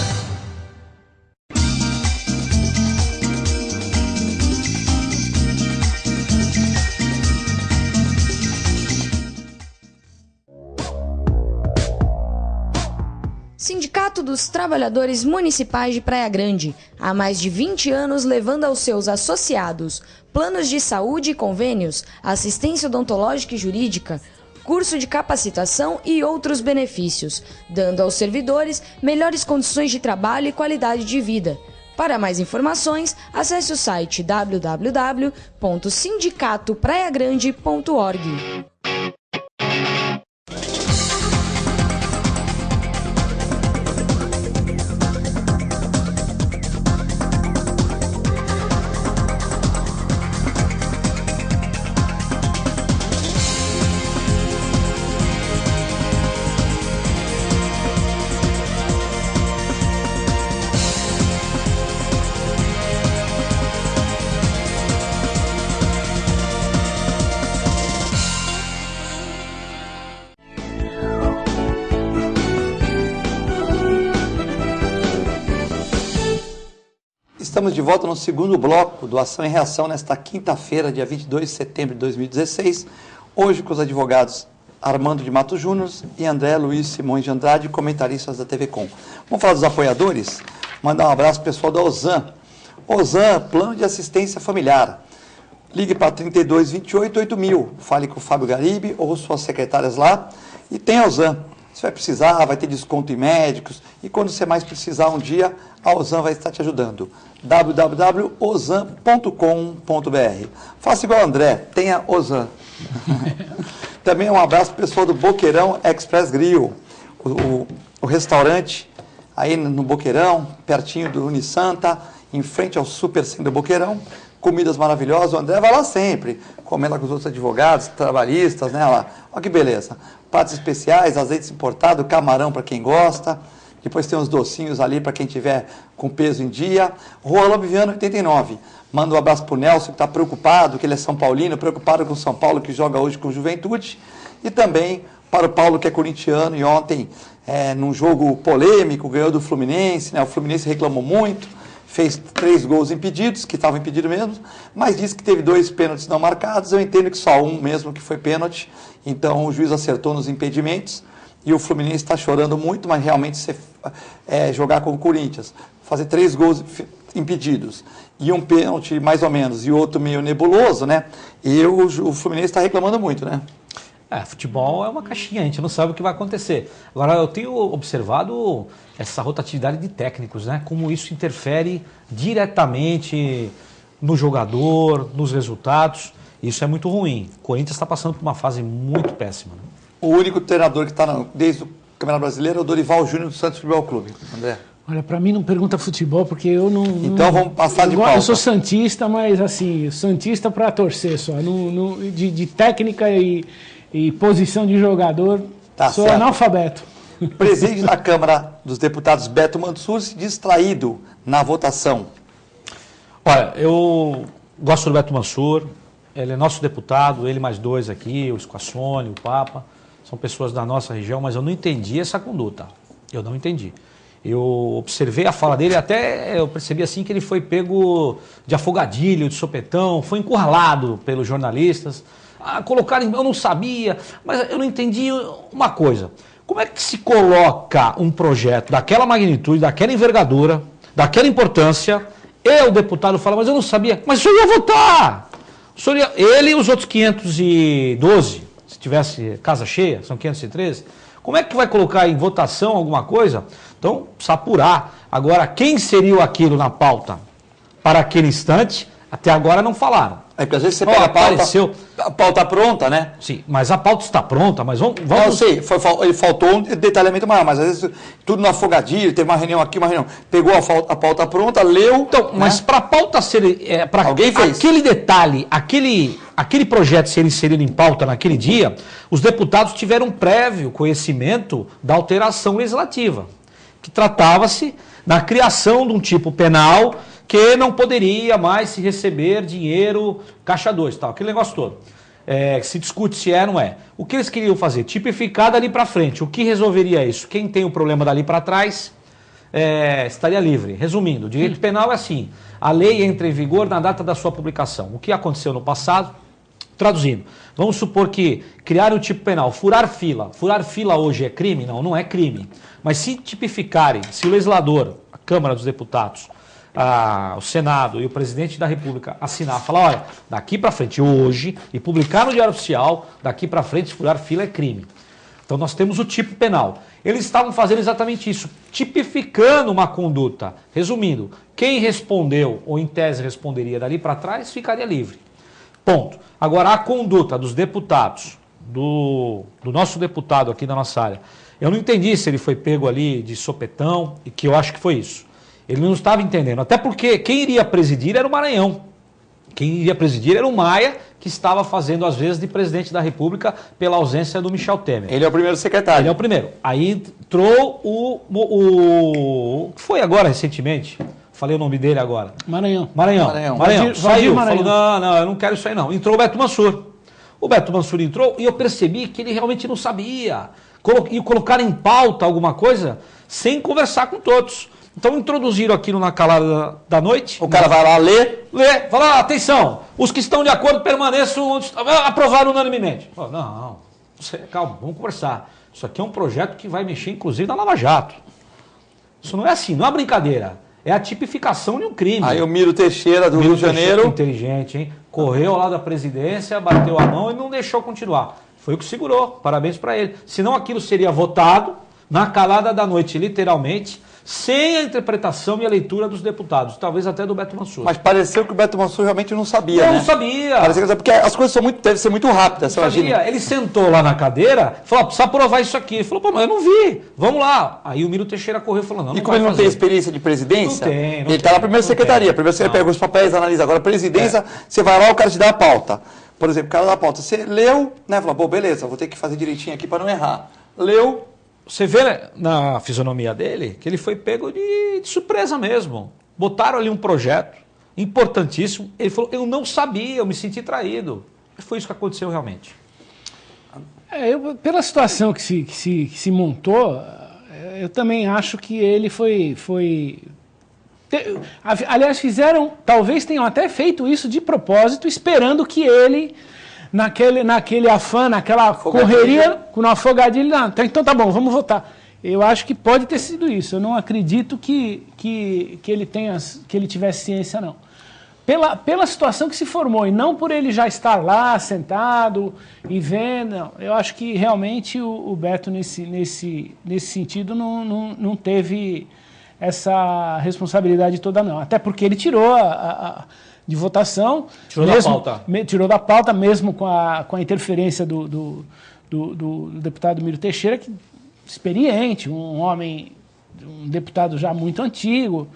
Sindicato dos Trabalhadores Municipais de Praia Grande, há mais de 20 anos levando aos seus associados planos de saúde e convênios, assistência odontológica e jurídica, curso de capacitação e outros benefícios, dando aos servidores melhores condições de trabalho e qualidade de vida. Para mais informações, acesse o site www.sindicatopraiagrande.org. Estamos de volta no segundo bloco do Ação e Reação nesta quinta-feira, dia 22 de setembro de 2016. Hoje com os advogados Armando de Matos Júnior e André Luiz Simões de Andrade, comentaristas da TV Com. Vamos falar dos apoiadores? Mandar um abraço para o pessoal da Ozan. Ozan, Plano de Assistência Familiar. Ligue para 3228-8000. Fale com o Fábio Garibe ou suas secretárias lá. E tem a Ozan. Você vai precisar, vai ter desconto em médicos. E quando você mais precisar um dia, a Ozan vai estar te ajudando. www.ozan.com.br. Faça igual o André, tenha Ozan. Também um abraço para o pessoal do Boqueirão Express Grill. O restaurante aí no Boqueirão, pertinho do Unisanta, em frente ao Super Centro do Boqueirão. Comidas maravilhosas. O André vai lá sempre, comer lá com os outros advogados, trabalhistas, né? Lá. Olha que beleza. Pratos especiais, azeites importados, camarão para quem gosta. Depois tem uns docinhos ali para quem tiver com peso em dia. Rua Lobiviano 89. Manda um abraço para o Nelson, que está preocupado, que ele é São Paulino, preocupado com o São Paulo, que joga hoje com o Juventude. E também para o Paulo, que é corintiano, e ontem, num jogo polêmico, ganhou do Fluminense, né? O Fluminense reclamou muito, fez 3 gols impedidos, que estavam impedidos mesmo, mas disse que teve 2 pênaltis não marcados. Eu entendo que só um mesmo que foi pênalti, então o juiz acertou nos impedimentos. E o Fluminense está chorando muito, mas realmente jogar com o Corinthians, fazer 3 gols, impedidos e um pênalti mais ou menos e outro meio nebuloso, né? E o Fluminense está reclamando muito, né? Futebol é uma caixinha, a gente não sabe o que vai acontecer. Agora, eu tenho observado essa rotatividade de técnicos, né? Como isso interfere diretamente no jogador, nos resultados. Isso é muito ruim. O Corinthians está passando por uma fase muito péssima. Né? O único treinador que está desde o Campeonato Brasileiro é o Dorival Júnior do Santos Futebol Clube, André. Olha, para mim não pergunta futebol, porque eu não... Então vamos passar de pauta. Eu sou santista, mas assim, santista para torcer só. De técnica e posição de jogador, sou certo. Analfabeto. Presidente da Câmara dos Deputados, Beto Mansur, se distraído na votação. Olha, eu gosto do Beto Mansur, ele é nosso deputado, ele mais dois aqui, o Squassone, o Papa, são pessoas da nossa região, mas eu não entendi essa conduta. Eu não entendi. Eu observei a fala dele, até eu percebi assim que ele foi pego de afogadilho, de sopetão, foi encurralado pelos jornalistas. Colocaram, eu não sabia, mas eu não entendi uma coisa. Como é que se coloca um projeto daquela magnitude, daquela envergadura, daquela importância, e o deputado fala, mas eu não sabia, mas o senhor ia votar. Ele e os outros 512, se tivesse casa cheia, são 513, como é que vai colocar em votação alguma coisa? Então, precisa apurar. Agora, quem seria aquilo na pauta para aquele instante, até agora não falaram. É porque às vezes você pega a pauta pronta, né? Sim, mas a pauta está pronta, mas vamos... Eu sei, ele faltou um detalhamento maior, mas às vezes tudo no afogadilho, teve uma reunião aqui, uma reunião, pegou a pauta pronta, leu... Então, né? Mas para a pauta ser... Alguém fez. Aquele detalhe, aquele projeto ser inserido em pauta naquele dia, os deputados tiveram prévio conhecimento da alteração legislativa, que tratava-se da criação de um tipo penal que não poderia mais se receber dinheiro caixa 2, tal, aquele negócio todo. Se discute se é ou não é. O que eles queriam fazer? Tipificar dali para frente. O que resolveria isso? Quem tem o problema dali para trás estaria livre. Resumindo, o direito penal é assim, a lei entra em vigor na data da sua publicação. O que aconteceu no passado? Traduzindo, vamos supor que criar o tipo penal, furar fila hoje é crime? Não, não é crime. Mas se tipificarem, se o legislador, a Câmara dos Deputados, o Senado e o Presidente da República assinar, falar, olha, daqui para frente, hoje, e publicar no Diário Oficial, daqui para frente, furar fila é crime. Então nós temos o tipo penal. Eles estavam fazendo exatamente isso, tipificando uma conduta. Resumindo, quem respondeu, ou em tese responderia dali para trás, ficaria livre. Ponto. Agora, a conduta dos deputados, do nosso deputado aqui da nossa área, eu não entendi se ele foi pego ali de sopetão, e que eu acho que foi isso. Ele não estava entendendo, até porque quem iria presidir era o Maranhão. Quem iria presidir era o Maia, que estava fazendo, às vezes, de presidente da República pela ausência do Michel Temer. Ele é o primeiro secretário. Ele é o primeiro. Aí entrou o que foi agora, recentemente? Falei o nome dele agora. Maranhão. Saiu, falou, não, eu não quero isso aí não. Entrou o Beto Mansur. O Beto Mansur entrou e eu percebi que ele realmente não sabia. E colocar em pauta alguma coisa sem conversar com todos. Então introduziram aquilo na calada da noite. O cara vai lá ler. Fala, atenção, os que estão de acordo permaneçam onde estão. Aprovaram unanimemente. Não, calma, vamos conversar. Isso aqui é um projeto que vai mexer inclusive na Lava Jato. Isso não é assim, não é brincadeira. É a tipificação de um crime. Aí o Miro Teixeira, do Rio de Janeiro... Inteligente, hein? Correu ao lado da presidência, bateu a mão e não deixou continuar. Foi o que segurou. Parabéns para ele. Senão aquilo seria votado na calada da noite, literalmente, sem a interpretação e a leitura dos deputados. Talvez até do Beto Mansur. Mas pareceu que o Beto Mansur realmente não sabia, né? Não sabia. Porque as coisas devem ser muito rápidas, você imagina. Ele sentou lá na cadeira e falou, precisa aprovar isso aqui. Ele falou, mas eu não vi. Vamos lá. Aí o Miro Teixeira correu e falou, não. E como ele não tem experiência de presidência, ele está na primeira secretaria. Primeiro você pega os papéis, analisa. Agora, presidência, você vai lá, o cara te dá a pauta. Por exemplo, o cara dá a pauta. Você leu, né? Falou, beleza, vou ter que fazer direitinho aqui para não errar. Leu. Você vê na fisionomia dele que ele foi pego de surpresa mesmo. Botaram ali um projeto importantíssimo. Ele falou, eu não sabia, eu me senti traído. E foi isso que aconteceu realmente. Pela situação que se montou, eu também acho que ele aliás, talvez tenham até feito isso de propósito, esperando que ele... Naquele afã, naquela correria, com uma afogadilha, então tá bom, vamos votar. Eu acho que pode ter sido isso. Eu não acredito que ele tivesse ciência, não. Pela situação que se formou, e não por ele já estar lá, sentado e vendo. Não. Eu acho que realmente o Beto, nesse sentido, não teve essa responsabilidade toda, não. Até porque ele tirou de votação. Tirou da pauta, mesmo com a interferência do deputado Miro Teixeira, que experiente, um deputado já muito antigo.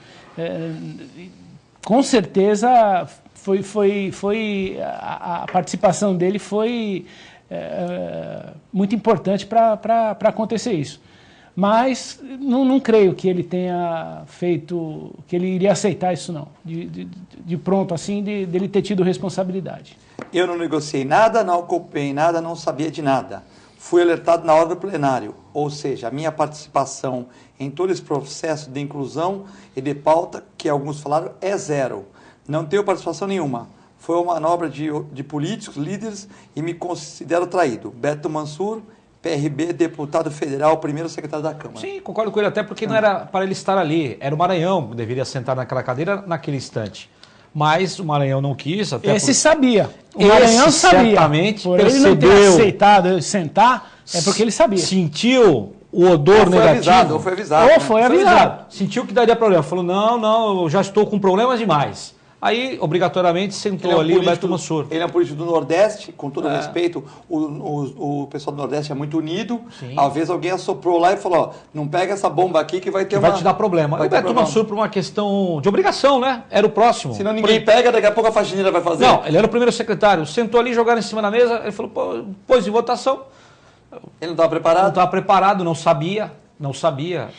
Com certeza a participação dele foi muito importante para acontecer isso. Mas não creio que ele tenha feito, que ele iria aceitar isso não, de pronto assim, dele ter tido responsabilidade. Eu não negociei nada, não acompanhei nada, não sabia de nada. Fui alertado na hora do plenário, ou seja, a minha participação em todo esse processo de inclusão e de pauta, que alguns falaram, é zero. Não tenho participação nenhuma. Foi uma manobra de políticos, líderes, e me considero traído. Beto Mansur, PRB, deputado federal, primeiro secretário da Câmara. Sim, concordo com ele, até porque não era para ele estar ali. Era o Maranhão que deveria sentar naquela cadeira naquele instante. Mas o Maranhão não quis. Até sabia. O Maranhão sabia. Certamente por percebeu. Ele não ter aceitado sentar, é porque ele sabia. Sentiu o odor negativo. Ou foi avisado. Sentiu que daria problema. Falou, não, eu já estou com problemas demais. Aí, obrigatoriamente, sentou ali o Beto Mansur. Ele é um político do Nordeste, com todo respeito, o pessoal do Nordeste é muito unido. Sim. Às vezes alguém assoprou lá e falou, não pega essa bomba aqui que vai ter vai te dar problema. O Beto Mansur, por uma questão de obrigação, né? Era o próximo. Senão ninguém pega, daqui a pouco a faxineira vai fazer. Não, ele era o primeiro secretário. Sentou ali, jogaram em cima da mesa, ele falou, pôs em votação. Ele não estava preparado? Não estava preparado, não sabia.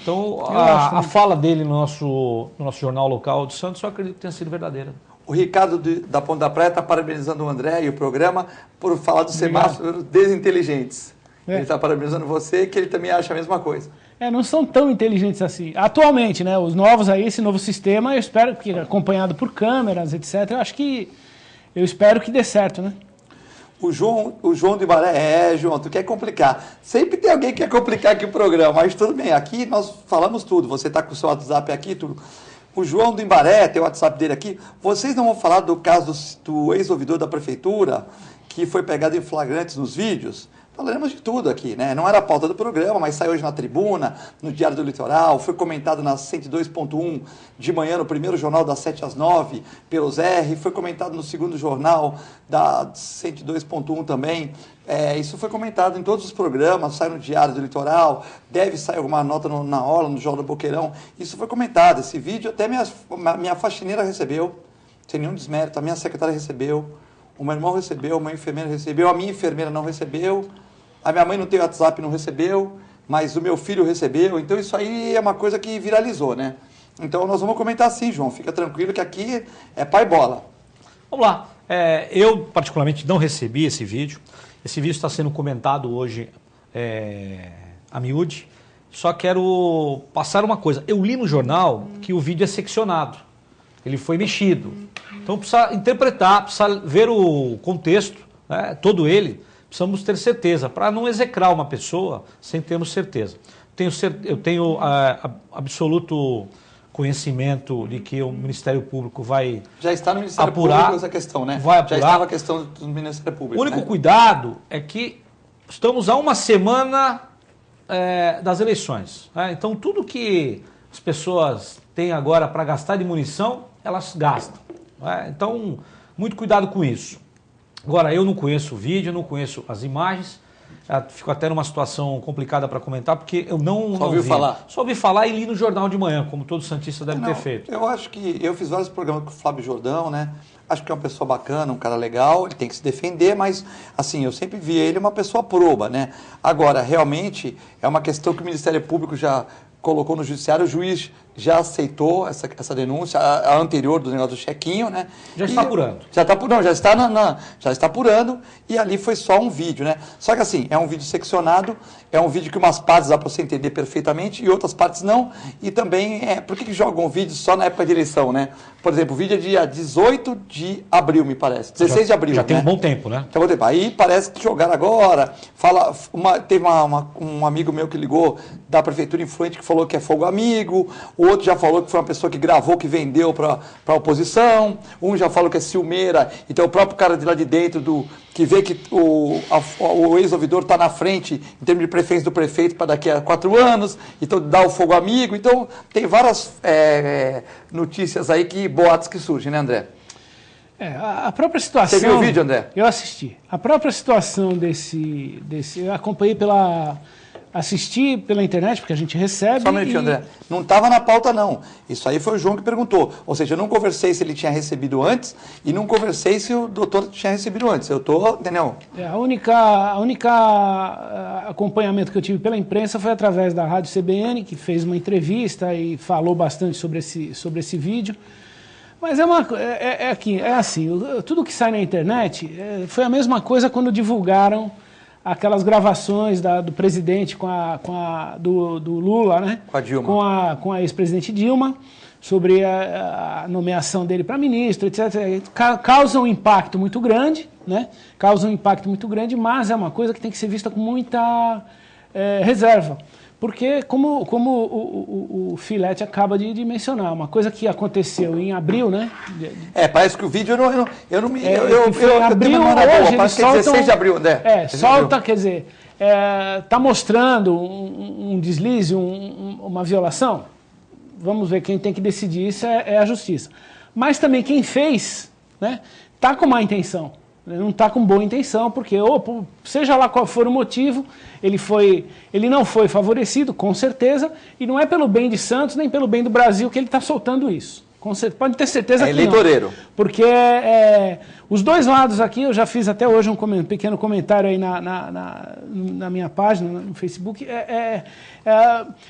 Então, a fala dele no nosso jornal local de Santos, eu acredito que tenha sido verdadeira. O Ricardo da Ponta da Praia está parabenizando o André e o programa por falar dos semáforos desinteligentes. Ele está parabenizando você, que ele também acha a mesma coisa. Não são tão inteligentes assim. Atualmente, né, os novos aí, esse novo sistema, eu espero que, acompanhado por câmeras, etc., eu espero que dê certo, né? O João de Baré, João, tu quer complicar. Sempre tem alguém que quer complicar aqui o programa, mas tudo bem, aqui nós falamos tudo, você está com o seu WhatsApp aqui, tudo. O João do Imbaré, tem o WhatsApp dele aqui, vocês não vão falar do caso do ex-ouvidor da prefeitura, que foi pegado em flagrantes nos vídeos? Falaremos de tudo aqui, né? Não era a pauta do programa, mas saiu hoje na Tribuna, no Diário do Litoral, foi comentado na 102.1 de manhã, no primeiro jornal das 7 às 9, pelo ZR, foi comentado no segundo jornal da 102.1 também. Isso foi comentado em todos os programas, sai no Diário do Litoral, deve sair alguma nota na Orla, no Jornal do Boqueirão. Isso foi comentado, esse vídeo até minha faxineira recebeu, sem nenhum desmérito, a minha secretária recebeu, o meu irmão recebeu, uma enfermeira recebeu, a minha enfermeira não recebeu, a minha mãe não tem WhatsApp, não recebeu, mas o meu filho recebeu. Então isso aí é uma coisa que viralizou, né? Então nós vamos comentar sim, João. Fica tranquilo que aqui é pai bola. Vamos lá. Eu, particularmente, não recebi esse vídeo. Esse vídeo está sendo comentado hoje a miúde. Só quero passar uma coisa. Eu li no jornal que o vídeo é seccionado. Ele foi mexido. Então precisa interpretar, precisa ver o contexto, né, todo ele. Precisamos ter certeza, para não execrar uma pessoa sem termos certeza. Eu tenho absoluto conhecimento de que o Ministério Público vai já está no Ministério apurar, Público essa questão, né? Vai apurar. Já estava a questão do Ministério Público. O único cuidado é que estamos a uma semana das eleições. Né? Então, tudo que as pessoas têm agora para gastar de munição, elas gastam. Né? Então, muito cuidado com isso. Agora, eu não conheço o vídeo, não conheço as imagens, fico até numa situação complicada para comentar, porque eu não ouvi falar. Só ouvi falar e li no jornal de manhã, como todo santista deve ter feito. Eu acho que eu fiz vários programas com o Flávio Jordão, né? Acho que é uma pessoa bacana, um cara legal, ele tem que se defender, mas, assim, eu sempre vi ele uma pessoa proba, né? Agora, realmente, é uma questão que o Ministério Público já colocou no judiciário, o juiz já aceitou essa denúncia, a anterior do negócio do chequinho, né? Já está apurando. Já está apurando, já está apurando, e ali foi só um vídeo, né? Só que assim, é um vídeo seccionado, é um vídeo que umas partes dá para você entender perfeitamente e outras partes não. E também, por que jogam vídeo só na época de eleição, né? Por exemplo, o vídeo é dia 18 de abril, me parece. 16 de abril. Já tem um bom tempo, né? Tem um bom tempo. Aí parece que jogaram agora. Teve um amigo meu que ligou da prefeitura influente que falou que é fogo amigo. O outro já falou que foi uma pessoa que gravou, que vendeu para a oposição. Um já falou que é ciumeira. Então o próprio cara de lá de dentro, que vê que o ex-ouvidor está na frente em termos de preferência do prefeito para daqui a 4 anos. Então dá o fogo amigo. Então tem várias notícias aí, boatos que surgem, né, André? A própria situação... Você viu o vídeo, André? Eu assisti. A própria situação desse eu acompanhei assisti pela internet, porque a gente recebe... Só um minutinho, André. Não estava na pauta, não. Isso aí foi o João que perguntou. Ou seja, eu não conversei se ele tinha recebido antes e não conversei se o doutor tinha recebido antes. Eu estou... Entendeu? A única acompanhamento que eu tive pela imprensa foi através da Rádio CBN, que fez uma entrevista e falou bastante sobre esse vídeo. Mas tudo que sai na internet foi a mesma coisa quando divulgaram aquelas gravações do presidente do Lula, né? Com a Dilma. Com a ex-presidente Dilma, sobre a nomeação dele para ministro, etc. Causa um impacto muito grande, né? Causa um impacto muito grande, mas é uma coisa que tem que ser vista com muita reserva. Porque, como o Filete acaba de mencionar, uma coisa que aconteceu em abril, né? Parece que o vídeo eu não me... Em abril, hoje eles soltam... 16 de abril, né? Quer dizer, está mostrando um deslize, uma violação. Vamos ver, quem tem que decidir isso é a justiça. Mas também quem fez, né, está com má intenção. Não está com boa intenção, porque, seja lá qual for o motivo, ele não foi favorecido, com certeza, e não é pelo bem de Santos, nem pelo bem do Brasil que ele está soltando isso. Pode ter certeza que eleitoreiro. Não. Porque os dois lados aqui, eu já fiz até hoje um pequeno comentário aí na minha página, no Facebook,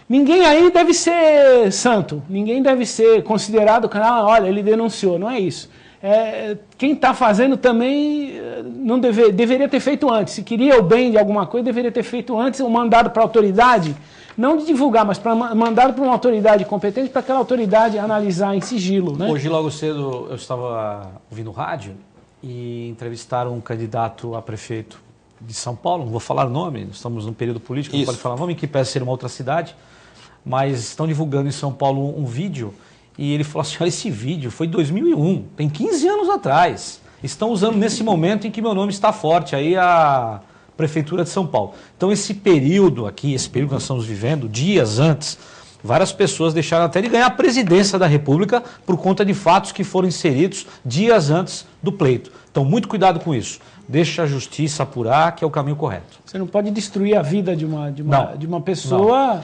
ninguém aí deve ser santo, ninguém deve ser considerado, olha, ele denunciou, não é isso. Quem está fazendo também não deveria ter feito antes. Se queria o bem de alguma coisa, deveria ter feito antes um mandado para a autoridade, não de divulgar, mas mandado para uma autoridade competente, para aquela autoridade analisar em sigilo. Né? Hoje, logo cedo, eu estava ouvindo rádio e entrevistaram um candidato a prefeito de São Paulo, não vou falar o nome, estamos num período político, não pode falar o nome, que parece ser uma outra cidade, mas estão divulgando em São Paulo um vídeo. E ele falou assim, olha, esse vídeo foi em 2001, tem 15 anos atrás. Estão usando nesse momento em que meu nome está forte, aí a Prefeitura de São Paulo. Então esse período aqui, esse período que nós estamos vivendo, dias antes, várias pessoas deixaram até de ganhar a presidência da República por conta de fatos que foram inseridos dias antes do pleito. Então muito cuidado com isso. Deixa a justiça apurar, que é o caminho correto. Você não pode destruir a vida de uma pessoa.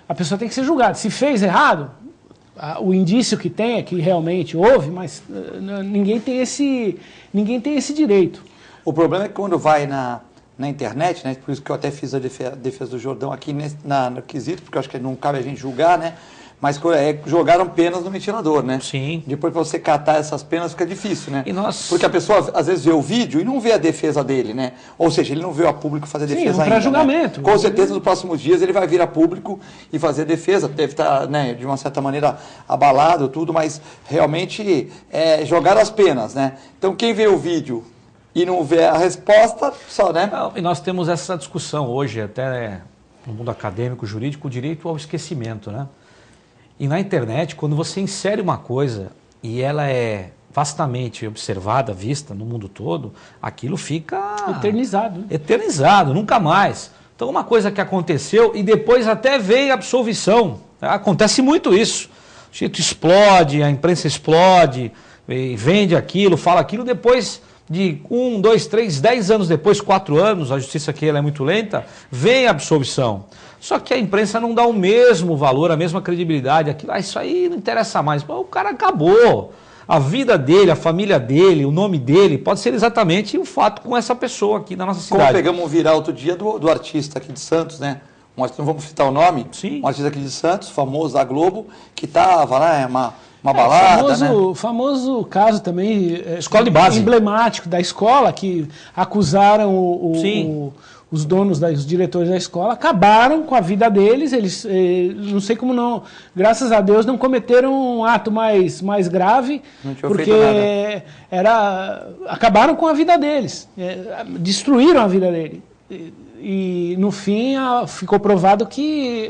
A pessoa tem que ser julgada. Se fez errado... O indício que tem é que realmente houve, mas ninguém tem esse direito. O problema é que quando vai na internet, né, por isso que eu até fiz a defesa do Jordão aqui no quesito, porque eu acho que não cabe a gente julgar, né? Mas jogaram penas no ventilador, né? Sim. Depois, para você catar essas penas, fica difícil, né? E porque a pessoa, às vezes, vê o vídeo e não vê a defesa dele, né? Ou seja, ele não vê a público fazer defesa ainda. Julgamento. Né? Com certeza, nos próximos dias, ele vai vir a público e fazer defesa. Deve estar, né, de uma certa maneira, abalado, tudo, mas realmente jogaram as penas, né? Então, quem vê o vídeo e não vê a resposta, só, né? Não, e nós temos essa discussão hoje, até no mundo acadêmico, jurídico, o direito ao esquecimento, né? E na internet, quando você insere uma coisa e ela é vastamente observada, vista no mundo todo, aquilo fica... eternizado. Eternizado, nunca mais. Então, uma coisa que aconteceu e depois até veio a absolvição. Acontece muito isso. O jeito explode, a imprensa explode, vende aquilo, fala aquilo, depois de 1, 2, 3, 10 anos depois, 4 anos, a justiça aqui ela é muito lenta, vem a absolvição. Só que a imprensa não dá o mesmo valor, a mesma credibilidade. Isso aí não interessa mais. O cara acabou. A vida dele, a família dele, o nome dele, pode ser exatamente o fato com essa pessoa aqui na nossa cidade. Como pegamos um viral outro dia do artista aqui de Santos, né? não vamos citar o nome, Sim. um artista aqui de Santos, famoso da Globo, que estava lá, uma balada, famoso caso também, escola de base, emblemático da escola, que acusaram os donos, os diretores da escola, acabaram com a vida deles, eles, não sei como não, graças a Deus, não cometeram um ato mais grave, porque acabaram com a vida deles, destruíram a vida deles. E no fim ficou provado que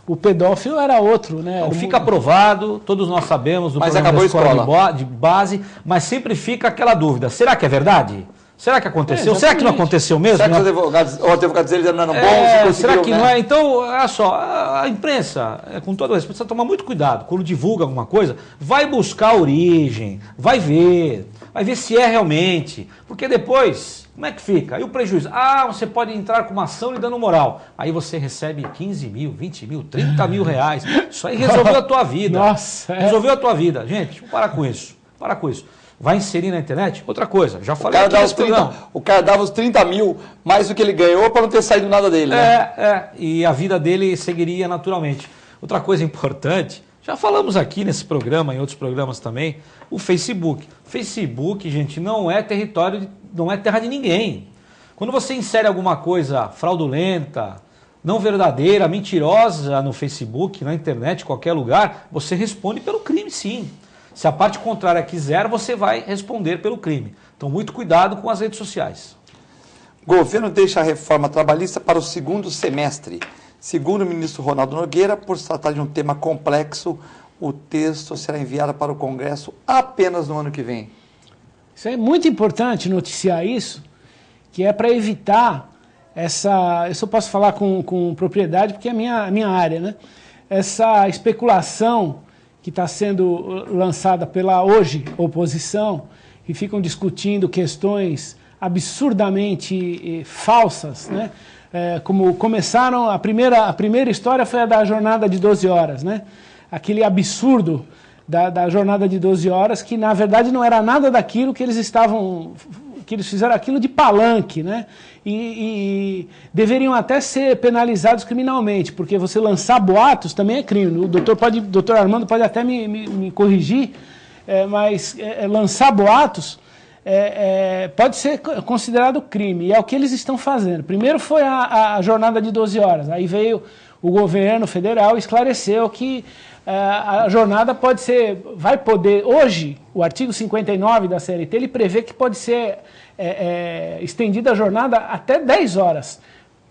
o pedófilo era outro, né? Então, fica provado, todos nós sabemos do problema da escola de base, mas sempre fica aquela dúvida, será que é verdade? Será que aconteceu? Será que não aconteceu mesmo? Será que os advogados deles não eram bons? Será que não é? Então, olha só, a imprensa, com todo respeito, precisa tomar muito cuidado. Quando divulga alguma coisa, vai buscar a origem, vai ver se é realmente. Porque depois, como é que fica? Aí o prejuízo. Você pode entrar com uma ação lhe dando moral. Aí você recebe 15 mil, 20 mil, 30 mil reais. Isso aí resolveu a tua vida. Nossa, resolveu a tua vida. Gente, vamos parar com isso. Para com isso. Vai inserir na internet? Outra coisa, já falei aqui nesse programa. O cara dava os 30 mil mais do que ele ganhou para não ter saído nada dele, né? E a vida dele seguiria naturalmente. Outra coisa importante, já falamos aqui nesse programa, em outros programas também, o Facebook. Facebook, gente, não é terra de ninguém. Quando você insere alguma coisa fraudulenta, não verdadeira, mentirosa no Facebook, na internet, em qualquer lugar, você responde pelo crime, sim. Se a parte contrária quiser, você vai responder pelo crime. Então, muito cuidado com as redes sociais. Governo deixa a reforma trabalhista para o segundo semestre. Segundo o ministro Ronaldo Nogueira, por se tratar de um tema complexo, o texto será enviado para o Congresso apenas no ano que vem. Isso é muito importante noticiar isso, que é para evitar isso eu posso falar com propriedade, porque é a minha área, né? Essa especulação que está sendo lançada pela hoje oposição, que ficam discutindo questões absurdamente falsas, né? Como começaram, a primeira história foi a da jornada de 12 horas, né? Aquele absurdo da jornada de 12 horas, que na verdade não era nada daquilo que eles fizeram aquilo de palanque, né? E deveriam até ser penalizados criminalmente, porque você lançar boatos também é crime. O doutor Armando pode até me corrigir, mas lançar boatos pode ser considerado crime, e é o que eles estão fazendo. Primeiro foi a jornada de 12 horas, aí veio o governo federal e esclareceu que a jornada vai poder, hoje, o artigo 59 da CLT, ele prevê que pode ser estendida a jornada até 10 horas,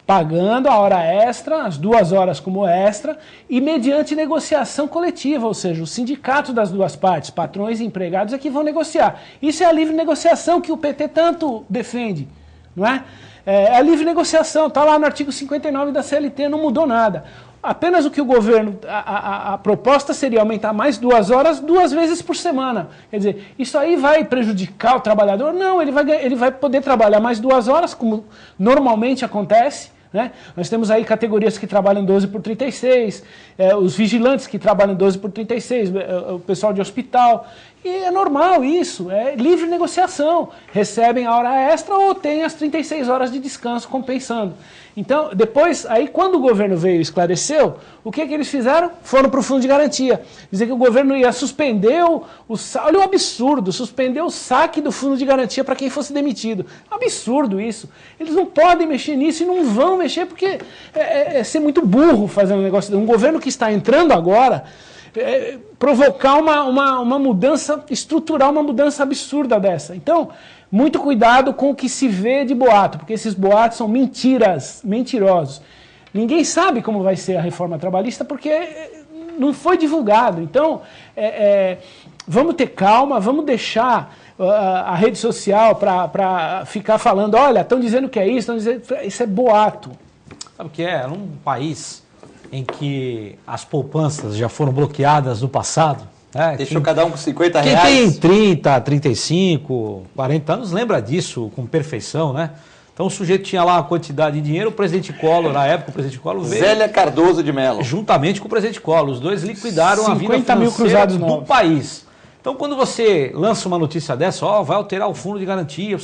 pagando a hora extra, as 2 horas como extra, e mediante negociação coletiva, ou seja, o sindicato das duas partes, patrões e empregados, é que vão negociar. Isso é a livre negociação que o PT tanto defende, não é? É a livre negociação, está lá no artigo 59 da CLT, não mudou nada. Apenas o que o governo, a proposta seria aumentar mais 2 horas 2 vezes por semana. Quer dizer, isso aí vai prejudicar o trabalhador? Não, ele vai poder trabalhar mais 2 horas, como normalmente acontece, né? Nós temos aí categorias que trabalham 12 por 36, os vigilantes que trabalham 12 por 36, o pessoal de hospital. E é normal isso, é livre negociação. Recebem a hora extra ou tem as 36 horas de descanso compensando. Então, depois, aí quando o governo veio e esclareceu, o que eles fizeram? Foram para o fundo de garantia. Dizer que o governo ia suspender olha o absurdo, suspender o saque do fundo de garantia para quem fosse demitido. Absurdo isso. Eles não podem mexer nisso e não vão mexer porque é ser muito burro fazer um negócio. Um governo que está entrando agora, provocar uma mudança estrutural, uma mudança absurda dessa. Então, muito cuidado com o que se vê de boato, porque esses boatos são mentirosos. Ninguém sabe como vai ser a reforma trabalhista porque não foi divulgado. Então, vamos ter calma, vamos deixar a rede social para ficar falando, olha, estão dizendo que é isso, isso é boato. Sabe o que é? Num país em que as poupanças já foram bloqueadas no passado, deixou cada um com 50 reais. Quem tem 30, 35, 40 anos lembra disso com perfeição, né? Então o sujeito tinha lá uma quantidade de dinheiro, o presidente Collor, na época o presidente Collor veio... Zélia Cardoso de Mello. Juntamente com o presidente Collor, os dois liquidaram a vida financeira cruzados do país. Então, quando você lança uma notícia dessa, ó, vai alterar o fundo de garantia,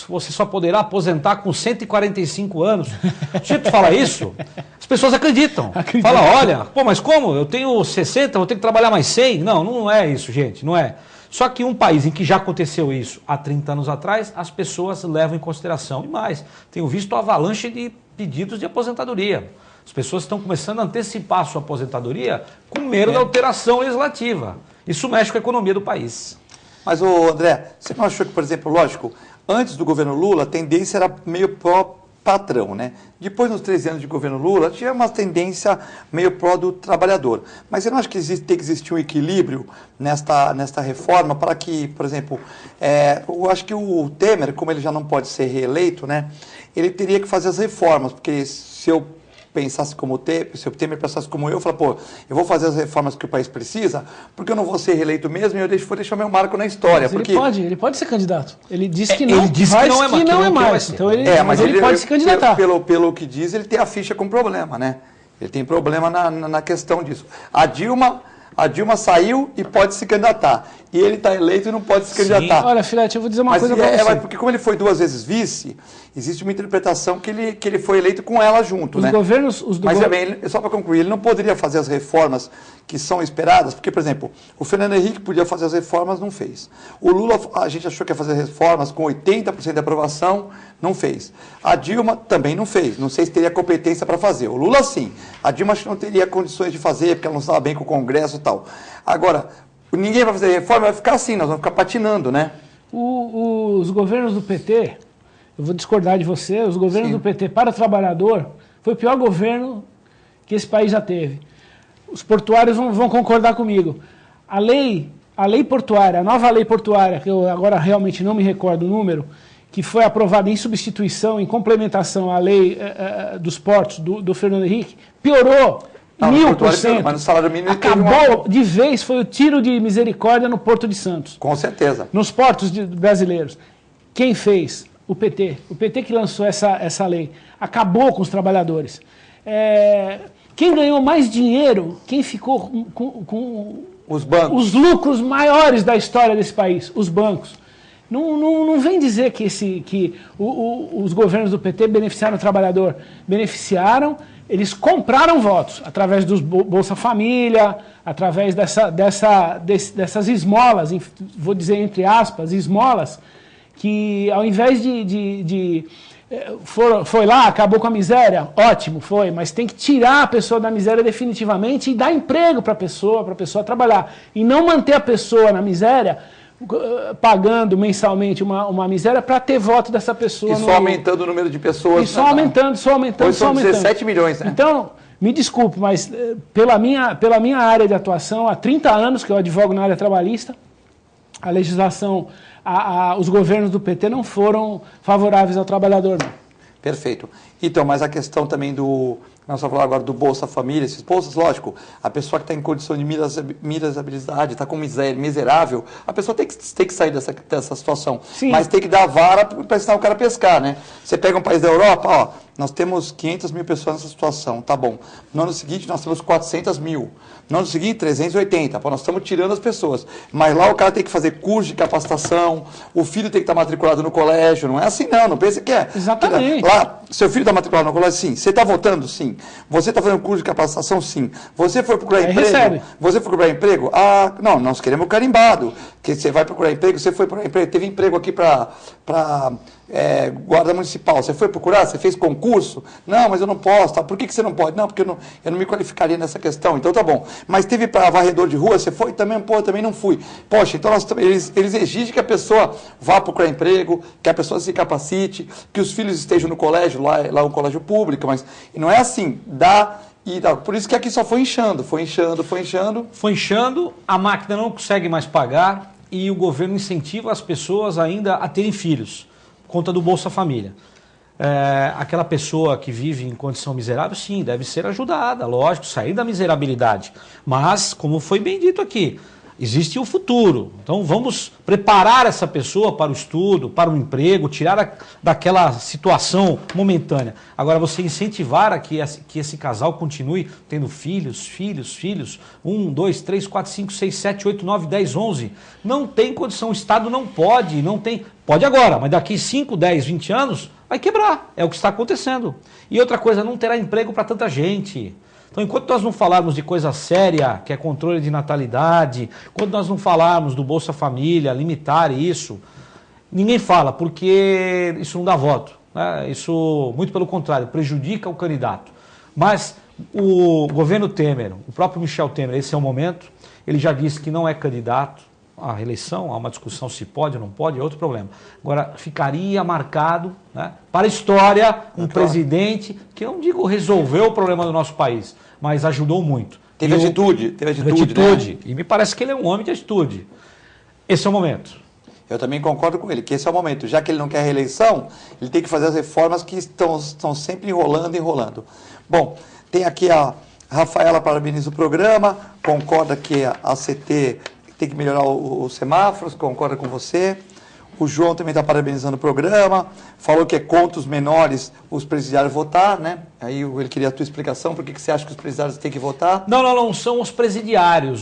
você só poderá aposentar com 145 anos. O sujeito fala isso, as pessoas acreditam. Fala, olha, pô, mas como? Eu tenho 60, vou ter que trabalhar mais 100? Não é isso, gente, não é. Só que um país em que já aconteceu isso há 30 anos atrás, as pessoas levam em consideração. E mais, tenho visto avalanche de pedidos de aposentadoria. As pessoas estão começando a antecipar a sua aposentadoria com medo da alteração legislativa. Isso mexe com a economia do país. Mas, André, você não achou que, por exemplo, lógico, antes do governo Lula, a tendência era meio pró-patrão, né? Depois, nos 13 anos de governo Lula, tinha uma tendência meio pró do trabalhador. Mas você não acha que tem que existir um equilíbrio nesta reforma para que, por exemplo, eu acho que o Temer, como ele já não pode ser reeleito, né? Ele teria que fazer as reformas, porque se eu pensasse como o Temer, se o Temer pensasse como eu falar, pô, eu vou fazer as reformas que o país precisa, porque eu não vou ser reeleito mesmo e eu vou deixar meu marco na história. Mas porque ele pode ser candidato. Ele disse que não, ele disse que não é mais. Então mas ele pode se candidatar. Pelo que diz, ele tem a ficha com problema, né? Ele tem problema na questão disso. A Dilma saiu e pode se candidatar. E ele está eleito e não pode se candidatar. Olha, Filete, eu vou dizer uma coisa para você. Porque como ele foi 2 vezes vice, existe uma interpretação que ele foi eleito com ela junto, né? Mas também, só para concluir, ele não poderia fazer as reformas que são esperadas, porque, por exemplo, o Fernando Henrique podia fazer as reformas, não fez. O Lula, a gente achou que ia fazer reformas com 80% de aprovação, não fez. A Dilma também não fez, não sei se teria competência para fazer. O Lula sim, a Dilma acho que não teria condições de fazer, porque ela não estava bem com o Congresso e tal. Agora, ninguém vai fazer reforma, vai ficar assim, nós vamos ficar patinando, né? Os governos do PT, eu vou discordar de você, os governos do PT para o trabalhador, foi o pior governo que esse país já teve. Os portuários vão concordar comigo. A lei portuária, a nova lei portuária, que eu agora realmente não me recordo o número, que foi aprovada em substituição, em complementação à lei dos portos do Fernando Henrique, piorou 1000%. Mas no salário mínimo acabou de vez, foi o tiro de misericórdia no Porto de Santos. Com certeza. Nos portos brasileiros. Quem fez? O PT. O PT que lançou essa lei. Acabou com os trabalhadores. Quem ganhou mais dinheiro, quem ficou com os bancos, os lucros maiores da história desse país, os bancos. Não vem dizer que os governos do PT beneficiaram o trabalhador. Beneficiaram, eles compraram votos através dos Bolsa Família, através dessas esmolas, vou dizer entre aspas, esmolas, que ao invés foi lá, acabou com a miséria, ótimo, foi, mas tem que tirar a pessoa da miséria definitivamente e dar emprego para a pessoa trabalhar. E não manter a pessoa na miséria, pagando mensalmente uma miséria para ter voto dessa pessoa. E só aumentando o número de pessoas. E só aumentando. Hoje são 17 milhões, né? Então, me desculpe, mas pela minha área de atuação, há 30 anos que eu advogo na área trabalhista, a legislação, os governos do PT não foram favoráveis ao trabalhador, não. Perfeito. Então, mas a questão também nós vamos falar agora do Bolsa Família, esses bolsas, lógico, a pessoa que está em condição de miserabilidade, está com miserável, a pessoa tem que sair dessa situação. Sim. Mas tem que dar a vara para ensinar o cara a pescar, né? Você pega um país da Europa, ó, nós temos 500 mil pessoas nessa situação, tá bom. No ano seguinte, nós temos 400 mil. No ano seguinte, 380. Pô, nós estamos tirando as pessoas. Mas lá o cara tem que fazer curso de capacitação, o filho tem que estar matriculado no colégio. Não é assim, não pensa que é. Exatamente. Lá, seu filho está matriculado no colégio? Sim. Você está votando? Sim. Você está fazendo curso de capacitação? Sim. Você foi procurar emprego? Recebe. Você foi procurar emprego? Ah, não, nós queremos carimbado. Que você vai procurar emprego, você foi procurar emprego, teve emprego aqui para guarda municipal, você foi procurar, você fez concurso? Não, mas eu não posso, tá? Por que você não pode? Não, porque eu não me qualificaria nessa questão, então tá bom. Mas teve para varredor de rua, você foi? Também, também não fui. Poxa, então eles exigem que a pessoa vá procurar emprego, que a pessoa se capacite, que os filhos estejam no colégio, lá é um colégio público, mas não é assim, por isso que aqui só foi inchando, foi inchando, a máquina não consegue mais pagar e o governo incentiva as pessoas ainda a terem filhos, por conta do Bolsa Família. Aquela pessoa que vive em condição miserável, sim, deve ser ajudada, lógico, sair da miserabilidade. Mas, como foi bem dito aqui, existe o futuro. Então vamos preparar essa pessoa para o estudo, para o emprego, tirar daquela situação momentânea. Agora você incentivar a que esse casal continue tendo filhos, 1, 2, 3, 4, 5, 6, 7, 8, 9, 10, 11. Não tem condição, o Estado não pode, pode agora, mas daqui 5, 10, 20 anos vai quebrar. É o que está acontecendo. E outra coisa, não terá emprego para tanta gente. Então, enquanto nós não falarmos de coisa séria, que é controle de natalidade, enquanto nós não falarmos do Bolsa Família, limitar isso, ninguém fala, porque isso não dá voto. Né? Isso, muito pelo contrário, prejudica o candidato. Mas o governo Temer, o próprio Michel Temer, esse é o momento, ele já disse que não é candidato à reeleição, há uma discussão se pode ou não pode, é outro problema. Agora, ficaria marcado, né, para a história um presidente que, não digo resolveu o problema do nosso país, mas ajudou muito. Teve atitude, né? E me parece que ele é um homem de atitude. Esse é o momento. Eu também concordo com ele, que esse é o momento. Já que ele não quer reeleição, ele tem que fazer as reformas que estão sempre enrolando. Bom, tem aqui a Rafaela, parabeniza o programa, concorda que a CT tem que melhorar os semáforos, concorda com você. O João também está parabenizando o programa, falou que é contra os menores os presidiários votar, né? Aí ele queria a tua explicação, por que você acha que os presidiários têm que votar? Não são os presidiários,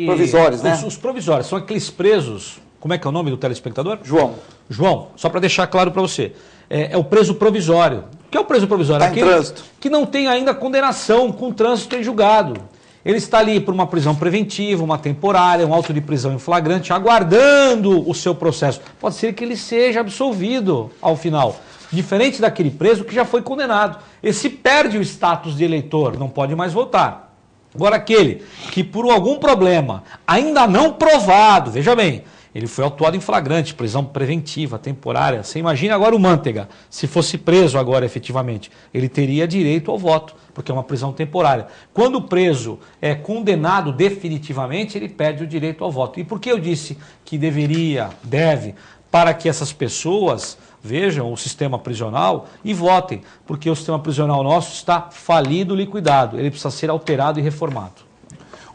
provisórios, né? Os provisórios, são aqueles presos, como é que é o nome do telespectador? João, só para deixar claro para você, é o preso provisório. O que é o preso provisório? Está em trânsito. Que não tem ainda condenação com trânsito em julgado. Ele está ali por uma prisão preventiva, uma temporária, um auto de prisão em flagrante, aguardando o seu processo. Pode ser que ele seja absolvido ao final. Diferente daquele preso que já foi condenado. Esse perde o status de eleitor, não pode mais votar. Agora aquele que por algum problema ainda não provado, veja bem, ele foi autuado em flagrante, prisão preventiva, temporária. Você imagina agora o Manteiga, se fosse preso agora efetivamente, ele teria direito ao voto, porque é uma prisão temporária. Quando o preso é condenado definitivamente, ele perde o direito ao voto. E por que eu disse que deve, para que essas pessoas vejam o sistema prisional e votem, porque o sistema prisional nosso está falido, liquidado, ele precisa ser alterado e reformado.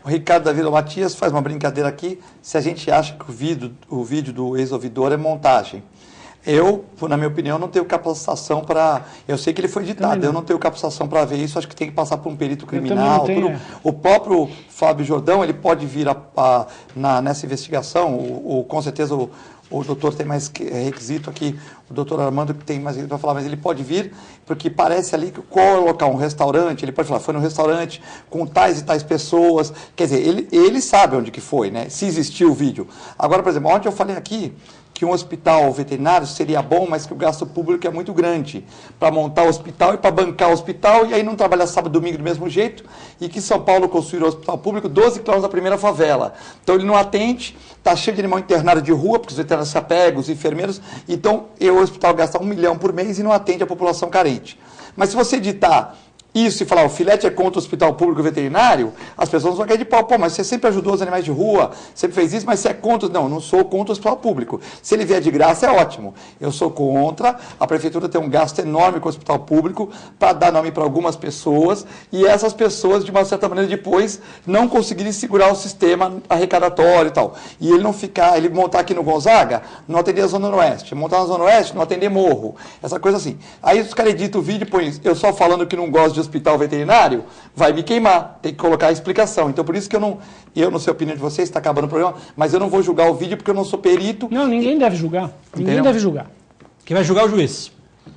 O Ricardo da Vila Matias faz uma brincadeira aqui, se a gente acha que o vídeo do ex-ouvidor é montagem. Eu, na minha opinião, não tenho capacitação para... Eu sei que ele foi editado, eu não tenho capacitação para ver isso, acho que tem que passar por um perito criminal. O próprio Fábio Jordão, ele pode vir nessa investigação, com certeza o doutor tem mais requisito aqui, o doutor Armando que tem mais requisito para falar, mas ele pode vir, porque parece ali que qual é o local, um restaurante, ele pode falar, foi no restaurante com tais e tais pessoas, quer dizer, ele sabe onde que foi, né, se existiu o vídeo. Agora, por exemplo, ontem eu falei aqui que um hospital veterinário seria bom, mas que o gasto público é muito grande para montar o hospital e para bancar o hospital, e aí não trabalhar sábado e domingo do mesmo jeito, e que São Paulo construiu um hospital público 12 quilômetros da primeira favela. Então ele não atende, está cheio de animal internado de rua, porque os veterinários se apegam, os enfermeiros, então o hospital gasta 1 milhão por mês e não atende a população carente. Mas se você editar isso e falar, o Filete é contra o hospital público veterinário, as pessoas vão cair de pau. Pô, mas você sempre ajudou os animais de rua, sempre fez isso, mas você é contra... Não, eu não sou contra o hospital público. Se ele vier de graça, é ótimo. Eu sou contra, a prefeitura tem um gasto enorme com o hospital público para dar nome para algumas pessoas, e essas pessoas, de uma certa maneira, depois não conseguirem segurar o sistema arrecadatório e tal. E ele não ficar, ele montar aqui no Gonzaga, não atender a Zona Oeste. Montar na Zona Oeste, não atender Morro. Essa coisa assim. Aí os caras editam o vídeo e põem eu só falando que não gosto de hospital veterinário, vai me queimar, tem que colocar a explicação. Então, por isso que eu não sei a opinião de vocês, está acabando o programa, mas eu não vou julgar o vídeo porque eu não sou perito. Não, ninguém deve julgar. Ninguém deve julgar. Quem vai julgar é o juiz.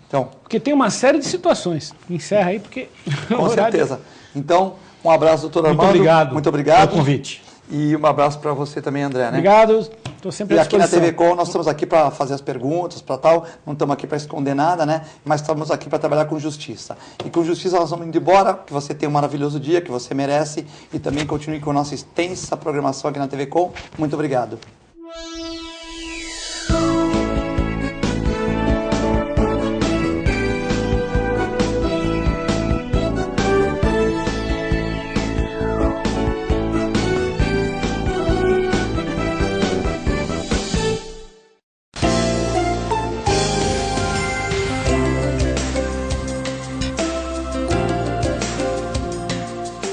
Então, porque tem uma série de situações. Encerra aí, porque... Com certeza. Então, um abraço, doutor Armando. Muito obrigado pelo convite. E um abraço para você também, André, né? Obrigado, estou sempre à disposição. E aqui na TV Com nós estamos aqui para fazer as perguntas, para tal, não estamos aqui para esconder nada, né? Mas estamos aqui para trabalhar com justiça. E com justiça nós vamos indo embora, que você tenha um maravilhoso dia, que você merece, e também continue com a nossa extensa programação aqui na TV Com. Muito obrigado.